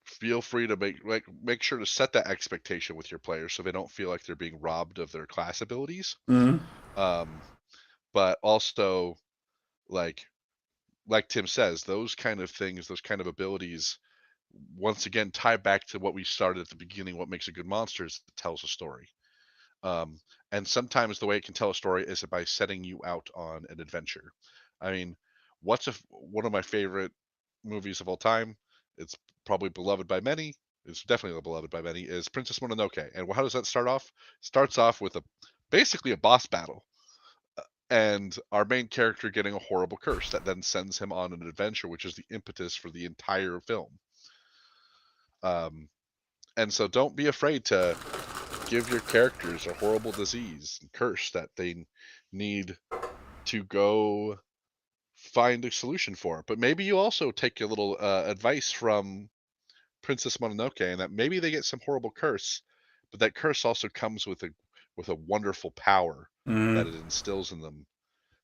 Feel free to make sure to set that expectation with your players so they don't feel like they're being robbed of their class abilities. But also, like Tim says, those kind of things, those kind of abilities, once again tie back to what we started at the beginning. What makes a good monster is it tells a story. And sometimes the way it can tell a story is by setting you out on an adventure. I mean, one of my favorite movies of all time, it's probably beloved by many, it's definitely beloved by many, is Princess Mononoke. And how does that start off? It starts off with basically a boss battle, and our main character getting a horrible curse that then sends him on an adventure, which is the impetus for the entire film. And so don't be afraid to give your characters a horrible disease and curse that they need to go find a solution for. But maybe you also take a little advice from Princess Mononoke, and that maybe they get some horrible curse, but that curse also comes with a wonderful power that it instills in them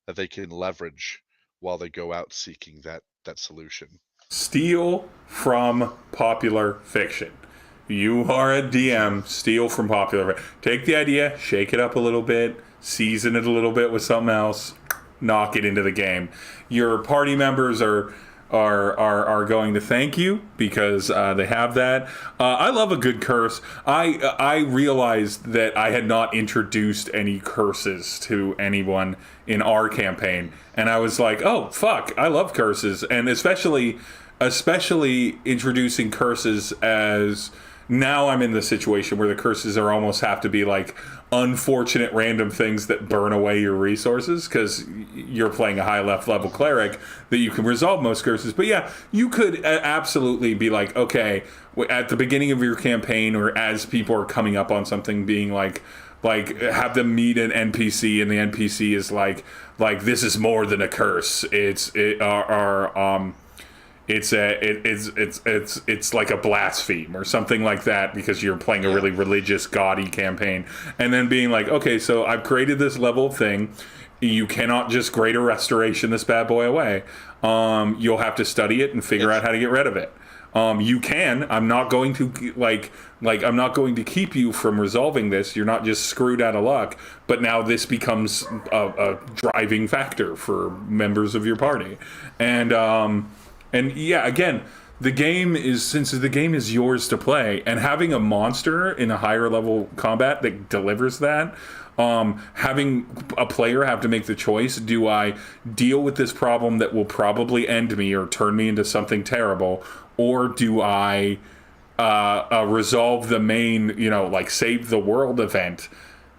that they can leverage while they go out seeking that solution. Steal from popular fiction. You are a DM, steal from popular fiction. Take the idea, shake it up a little bit, season it a little bit with something else, knock it into the game. Your party members are going to thank you because they have that. I love a good curse. I realized that I had not introduced any curses to anyone in our campaign, and I was like, oh fuck, I love curses, and especially introducing curses as now I'm in the situation where the curses are almost have to be like unfortunate random things that burn away your resources because you're playing a high level cleric that you can resolve most curses. But yeah, you could absolutely be like, okay, at the beginning of your campaign or as people are coming up on something, being like have them meet an NPC, and the NPC is like this is more than a curse. It's like a blaspheme or something like that because you're playing a really religious, gaudy campaign. And then being like, okay, so I've created this level of thing. You cannot just greater restoration this bad boy away. You'll have to study it and figure out how to get rid of it. You can. I'm not going to I'm not going to keep you from resolving this. You're not just screwed out of luck. But now this becomes a driving factor for members of your party. And yeah, again, the game is yours to play, and having a monster in a higher level combat that delivers that, having a player have to make the choice: do I deal with this problem that will probably end me or turn me into something terrible, or do I resolve the main, save the world event,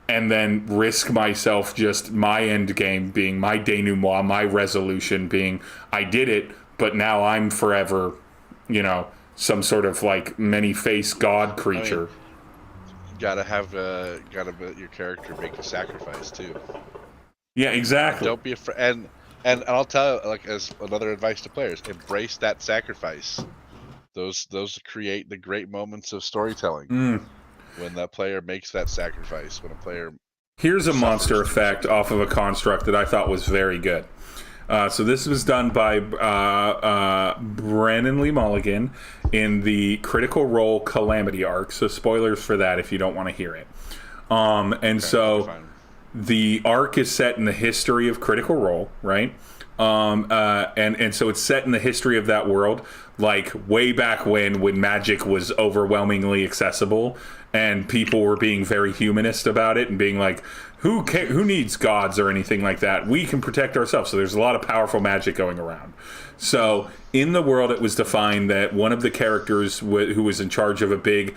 and then risk myself, just my end game being my denouement, my resolution being I did it, but now I'm forever, some sort of like many-faced god creature. Gotta let your character make a sacrifice too. Yeah, exactly. Don't be afraid, and I'll tell you, like, as another advice to players, embrace that sacrifice. Those create the great moments of storytelling. When that player makes that sacrifice, when a player. Here's a monster effect off of a construct that I thought was very good. So this was done by Brennan Lee Mulligan in the Critical Role Calamity arc. So spoilers for that if you don't want to hear it. So the arc is set in the history of Critical Role, right? And so it's set in the history of that world, like way back when magic was overwhelmingly accessible and people were being very humanist about it and being like, who needs gods or anything like that? We can protect ourselves. So there's a lot of powerful magic going around. So in the world, it was defined that one of the characters who was in charge of a big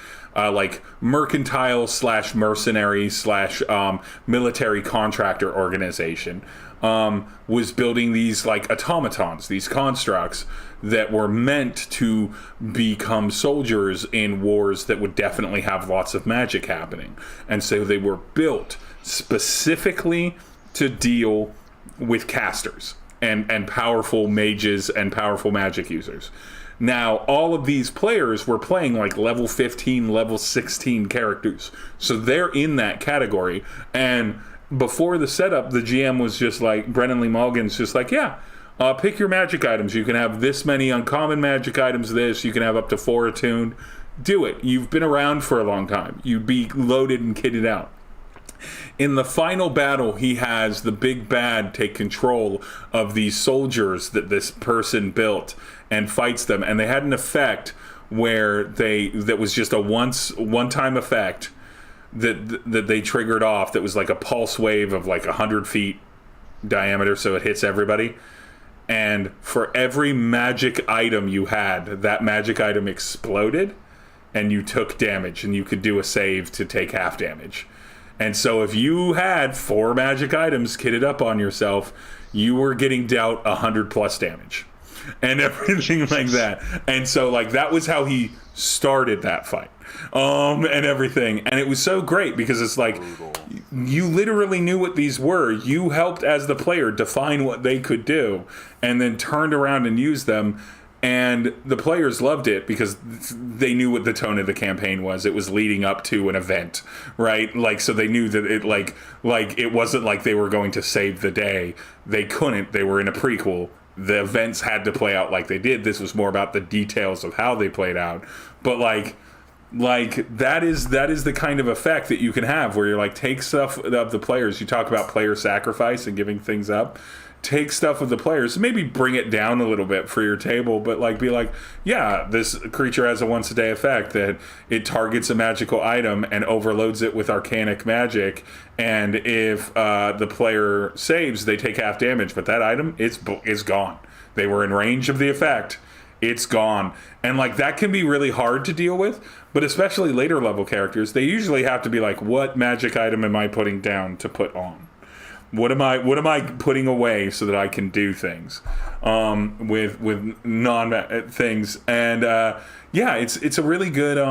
mercantile / mercenary / military contractor organization was building these like automatons, these constructs that were meant to become soldiers in wars that would definitely have lots of magic happening. And so they were built specifically to deal with casters and powerful mages and powerful magic users. Now, all of these players were playing like level 15, level 16 characters. So they're in that category. And before the setup, the GM was just like, Brennan Lee Mulligan's just like, pick your magic items. You can have this many uncommon magic items, you can have up to 4 attuned. Do it. You've been around for a long time. You'd be loaded and kitted out. In the final battle, he has the big bad take control of these soldiers that this person built and fights them. And they had an effect where that was just a one-time effect that they triggered off that was like a pulse wave of like 100 feet diameter, so it hits everybody. And for every magic item you had, that magic item exploded and you took damage, and you could do a save to take half damage. And so if you had 4 magic items kitted up on yourself, you were getting dealt 100+ damage and everything like that. And so like that was how he started that fight. and everything. And it was so great because it's like you literally knew what these were. You helped as the player define what they could do and then turned around and used them. And the players loved it because they knew what the tone of the campaign was. It was leading up to an event, right? Like, so they knew that it like it wasn't like they were going to save the day. They couldn't. They were in a prequel. The events had to play out like they did. This was more about the details of how they played out. But like that is the kind of effect that you can have where you're like, take stuff of the players. You talk about player sacrifice and giving things up. Take stuff of the players, maybe bring it down a little bit for your table, but like be like, yeah, this creature has a once a day effect that it targets a magical item and overloads it with arcanic magic, and if the player saves, they take half damage, but that item is gone. They were in range of the effect. It's gone. And like that can be really hard to deal with, but especially later level characters, they usually have to be like, what magic item am I putting down to put on? What am I putting away so that I can do things with non things? And yeah, it's a really good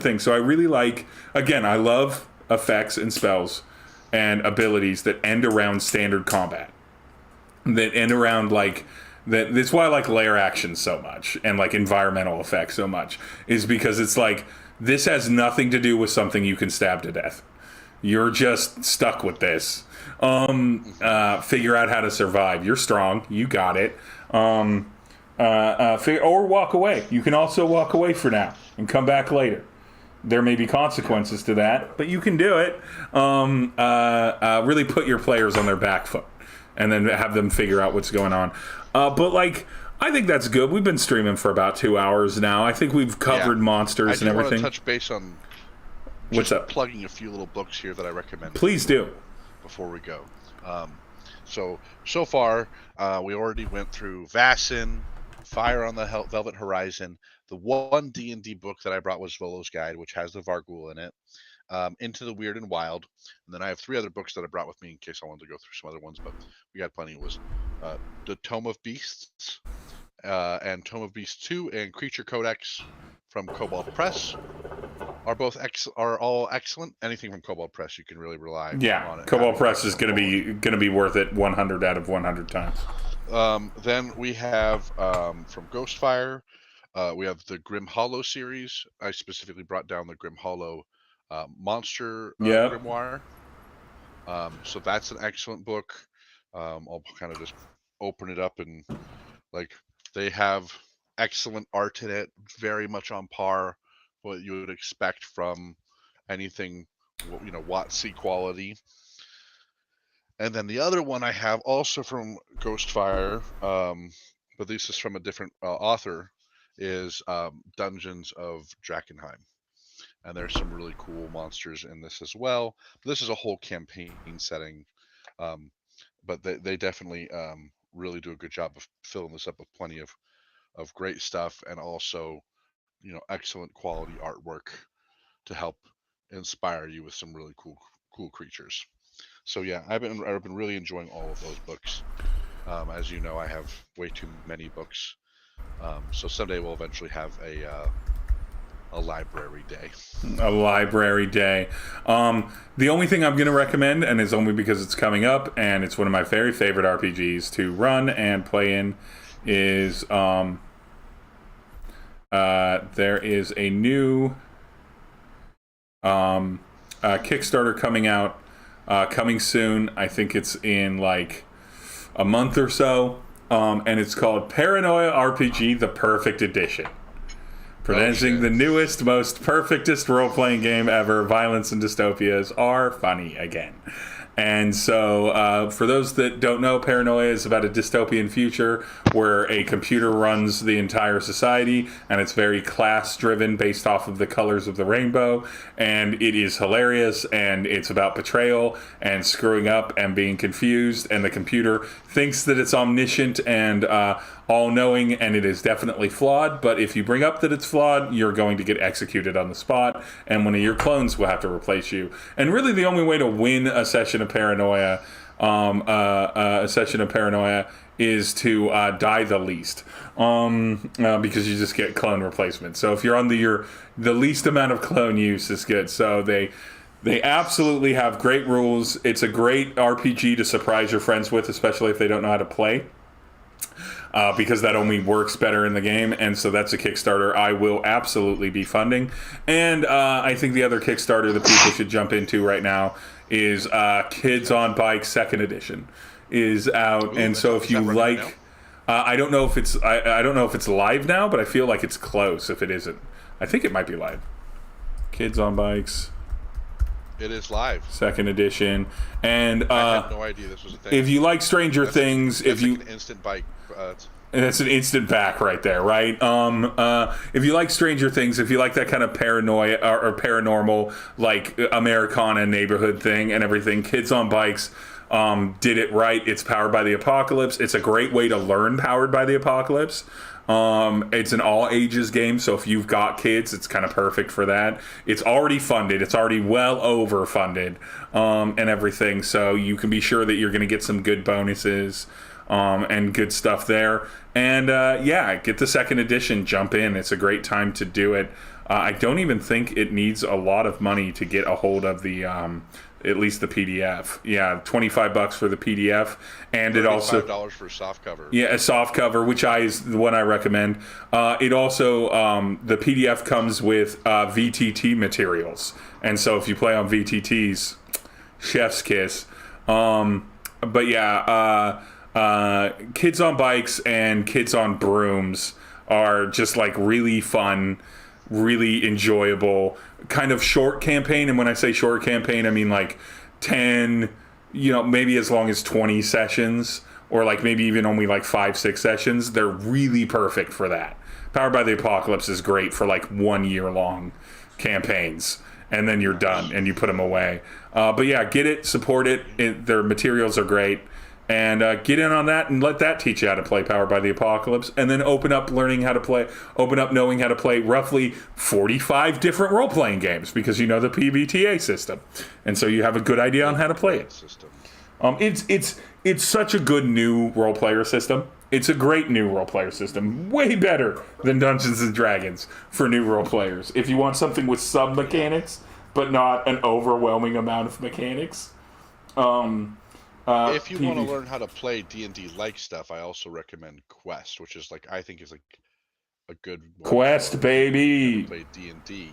thing. So I really like, again, I love effects and spells and abilities that end around standard combat, that end around like that. That's why I like layer actions so much and like environmental effects so much, is because it's like this has nothing to do with something you can stab to death. You're just stuck with this. Figure out how to survive. You're strong. You got it. Or walk away. You can also walk away for now and come back later. There may be consequences to that, but you can do it. Really put your players on their back foot and then have them figure out what's going on. But like, I think that's good. We've been streaming for about 2 hours now. I think we've covered monsters and everything. I do want to touch base on what's up? Plugging a few little books here that I recommend. Please do. Before we go. So far, we already went through Vassin, Fire on the Velvet Horizon. The one D&D book that I brought was Volo's Guide, which has the Varghul in it. Into the Weird and Wild. And then I have 3 other books that I brought with me in case I wanted to go through some other ones, but we got plenty. It was the Tome of Beasts, and Tome of Beasts 2 and Creature Codex from Kobold Press. Are all excellent. Anything from Kobold Press, you can really rely on it. Kobold Press is going to be worth it 100 out of 100 times. Then we have from Ghostfire, we have the Grim Hollow series. I specifically brought down the Grim Hollow monster grimoire. So that's an excellent book. I'll kind of just open it up and like they have excellent art in it, very much on par what you would expect from anything, WotC quality. And then the other one I have also from Ghostfire, but this is from a different author, is Dungeons of Drakkenheim. And there's some really cool monsters in this as well. This is a whole campaign setting, but they definitely really do a good job of filling this up with plenty of great stuff, and also excellent quality artwork to help inspire you with some really cool creatures. So yeah, I've been really enjoying all of those books. As you know, I have way too many books. So someday we'll eventually have a library day. A library day. The only thing I'm going to recommend, and it's only because it's coming up, and it's one of my very favorite RPGs to run and play in, is there is a new Kickstarter coming out, coming soon. I think it's in like a month or so, and it's called Paranoia RPG: The Perfect Edition. Presenting the newest, most perfectest role-playing game ever. Violence and dystopias are funny again. And so, for those that don't know, Paranoia is about a dystopian future where a computer runs the entire society, and it's very class-driven based off of the colors of the rainbow, and it is hilarious, and it's about betrayal and screwing up and being confused, and the computer thinks that it's omniscient and all-knowing, and it is definitely flawed, but if you bring up that it's flawed, you're going to get executed on the spot, and one of your clones will have to replace you. And really the only way to win a session of Paranoia a session of paranoia is to die the least, because you just get clone replacement. So if you're on the least amount of clone use is good. So they absolutely have great rules. It's a great RPG to surprise your friends with, especially if they don't know how to play. Because that only works better in the game, and so that's a Kickstarter I will absolutely be funding. And I think the other Kickstarter that people should jump into right now is Kids on Bike Second Edition is out. Ooh, and so if you like, I don't know if it's I don't know if it's live now, but I feel like it's close. If it isn't, I think it might be live. Kids on Bikes. It is live. Second edition, and I had no idea this was a thing. If you like Stranger Things, if you like an instant bike, that's an instant back right there, right? If you like Stranger Things, if you like that kind of paranoia or paranormal, like Americana neighborhood thing and everything, Kids on Bikes did it right. It's powered by the apocalypse. It's a great way to learn powered by the apocalypse. It's an all ages game, so if you've got kids, it's kind of perfect for that. It's already funded. It's already well over funded, and everything, so you can be sure that you're going to get some good bonuses and good stuff there. And get the second edition. Jump in. It's a great time to do it. I don't even think it needs a lot of money to get a hold of the at least the PDF. Yeah, $25 for the PDF, and it also $5 for a soft cover. Yeah, a soft cover, which is the one I recommend. It also the PDF comes with VTT materials, and so if you play on VTTs, chef's kiss. But yeah, Kids on Bikes and Kids on Brooms are just like really fun, really enjoyable, kind of short campaign. And when I say short campaign, I mean like 10, maybe as long as 20 sessions, or like maybe even only like 5-6 sessions. They're really perfect for that. Powered by the Apocalypse is great for like 1 year long campaigns, and then you're done and you put them away. But yeah, get it, support it. Their materials are great. And get in on that and let that teach you how to play Powered by the Apocalypse. And then open up knowing how to play roughly 45 different role-playing games, because you know the PBTA system. And so you have a good idea on how to play it. It's such a good new role-player system. It's a great new role-player system. Way better than Dungeons & Dragons for new role-players. If you want something with some mechanics, but not an overwhelming amount of mechanics. If you want to learn how to play D&D-like stuff, I also recommend Quest, which is I think is a good one. Quest, baby. Play D&D.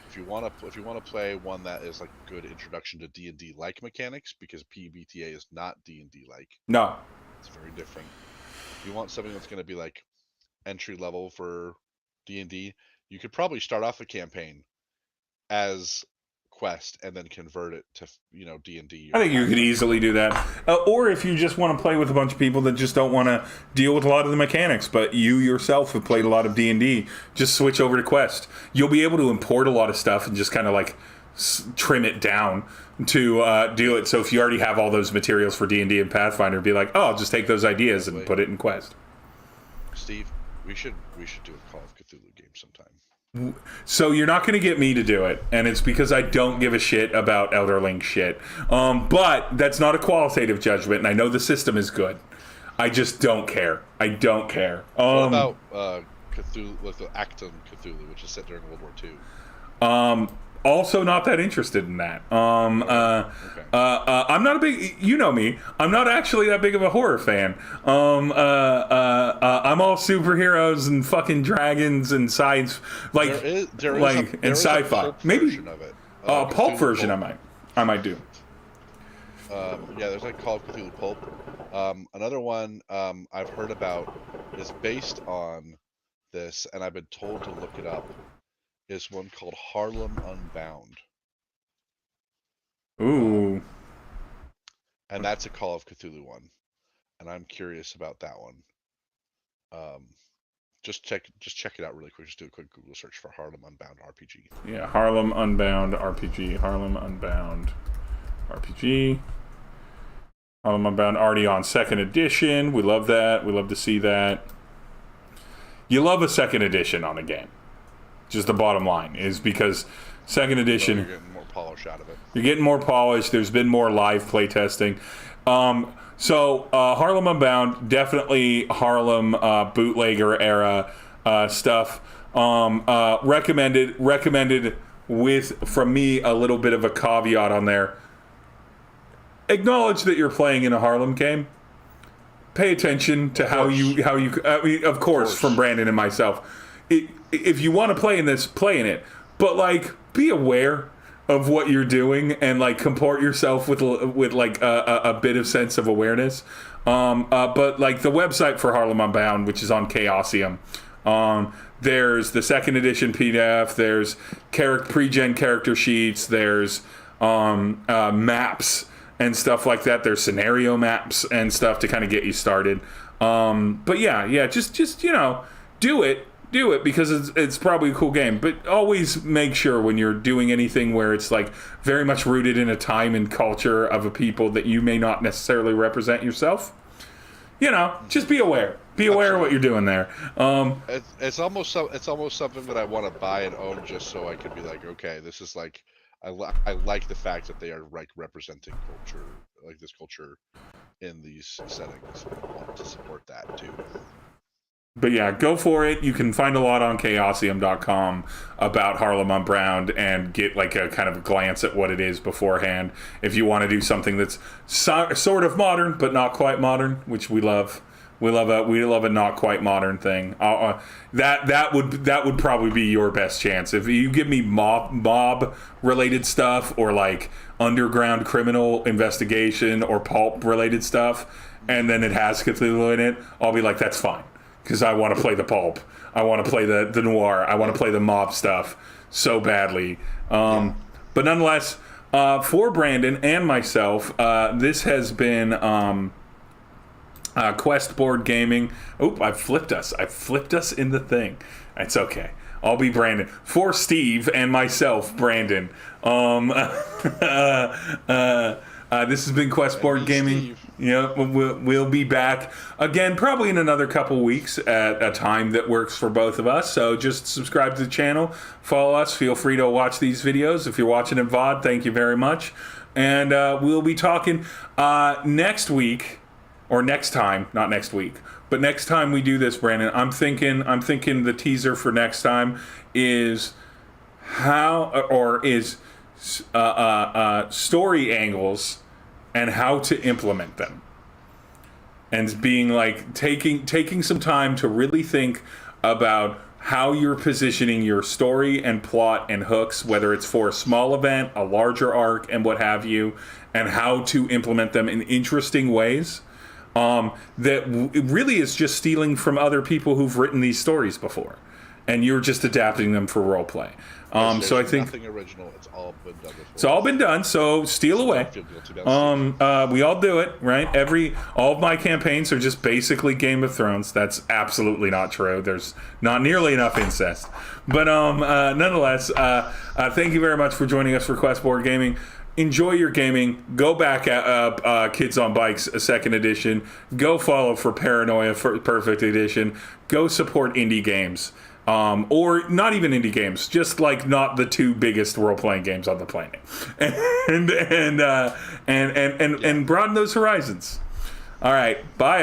If you want to play one that is like a good introduction to D&D-like mechanics, because PBTA is not D&D-like. No, it's very different. If you want something that's going to be like entry level for D&D, you could probably start off a campaign as Quest and then convert it to D&D. I think you could easily do that. Or if you just want to play with a bunch of people that just don't want to deal with a lot of the mechanics, but you yourself have played a lot of D&D, just switch over to Quest. You'll be able to import a lot of stuff and just kind of like trim it down to do it. So if you already have all those materials for D&D and Pathfinder, be like, I'll just take those ideas and put it in Quest. Steve, we should do a Call of Cthulhu game sometime. So you're not going to get me to do it, and it's because I don't give a shit about Elderling shit. But that's not a qualitative judgment, and I know the system is good. I just don't care. I don't care. What about Cthulhu, with the Actum Cthulhu, which is set during World War II? Also not that interested in that. Okay. I'm not a big, me, I'm not actually that big of a horror fan. I'm all superheroes and fucking dragons and science, and sci-fi. Maybe of it. Pulp version I might do. There's like Call of Cthulhu Pulp. Another one I've heard about is based on this, and I've been told to look it up, is one called Harlem Unbound. Ooh. And that's a Call of Cthulhu one. And I'm curious about that one. Just check it out really quick. Just do a quick Google search for Harlem Unbound RPG. Yeah, Harlem Unbound RPG. Harlem Unbound RPG. Harlem Unbound already on second edition. We love that. We love to see that. You love a second edition on a game. Just the bottom line is because second edition, you're getting more polish out of it. You're getting more polish. There's been more live play testing. So Harlem Unbound, definitely Harlem bootlegger era stuff. Recommended with, from me, a little bit of a caveat on there. Acknowledge that you're playing in a Harlem game. Pay attention to how you. I mean, of course, from Brandon and myself. If you want to play in this, play in it. But like, be aware of what you're doing and like comport yourself with like a bit of sense of awareness. But like the website for Harlem Unbound, which is on Chaosium, there's the second edition PDF. There's pre-gen character sheets. There's maps and stuff like that. There's scenario maps and stuff to kind of get you started. But yeah, just do it because it's probably a cool game. But always make sure when you're doing anything where it's like very much rooted in a time and culture of a people that you may not necessarily represent yourself. Just be aware. Be aware of what you're doing there. It's almost something that I want to buy and own just so I could be like, okay, this is like, I like the fact that they are like representing culture, like this culture in these settings. I want to support that too. But yeah, go for it. You can find a lot on chaosium.com about Harlem Unbound and get like a kind of a glance at what it is beforehand. If you want to do something that's sort of modern but not quite modern, which we love. We love a not quite modern thing. That would probably be your best chance. If you give me mob related stuff or like underground criminal investigation or pulp related stuff, and then it has Cthulhu in it, I'll be like, that's fine. Because I want to play the pulp. I want to play the noir. I want to play the mob stuff so badly. But nonetheless, for Brandon and myself, this has been Quest Board Gaming. I flipped us in the thing. It's okay. I'll be Brandon. For Steve and myself, Brandon. This has been Quest Board Gaming. We'll be back again probably in another couple weeks at a time that works for both of us. So just subscribe to the channel, follow us. Feel free to watch these videos. If you're watching in VOD, thank you very much. And we'll be talking next week, or next time, not next week, but next time we do this, Brandon. I'm thinking the teaser for next time is story angles and how to implement them, and being like taking some time to really think about how you're positioning your story and plot and hooks, whether it's for a small event, a larger arc, and what have you, and how to implement them in interesting ways that really is just stealing from other people who've written these stories before, and you're just adapting them for role play. So I think nothing original. It's all been done before. It's all been done. So steal away. We all do it, right? All of my campaigns are just basically Game of Thrones. That's absolutely not true. There's not nearly enough incest. But nonetheless, thank you very much for joining us for Quest Board Gaming. Enjoy your gaming. Go back at Kids on Bikes, a second edition. Go follow for Paranoia for Perfect Edition. Go support indie games. Or not even indie games, just like not the two biggest role-playing games on the planet, and broaden those horizons. All right, bye.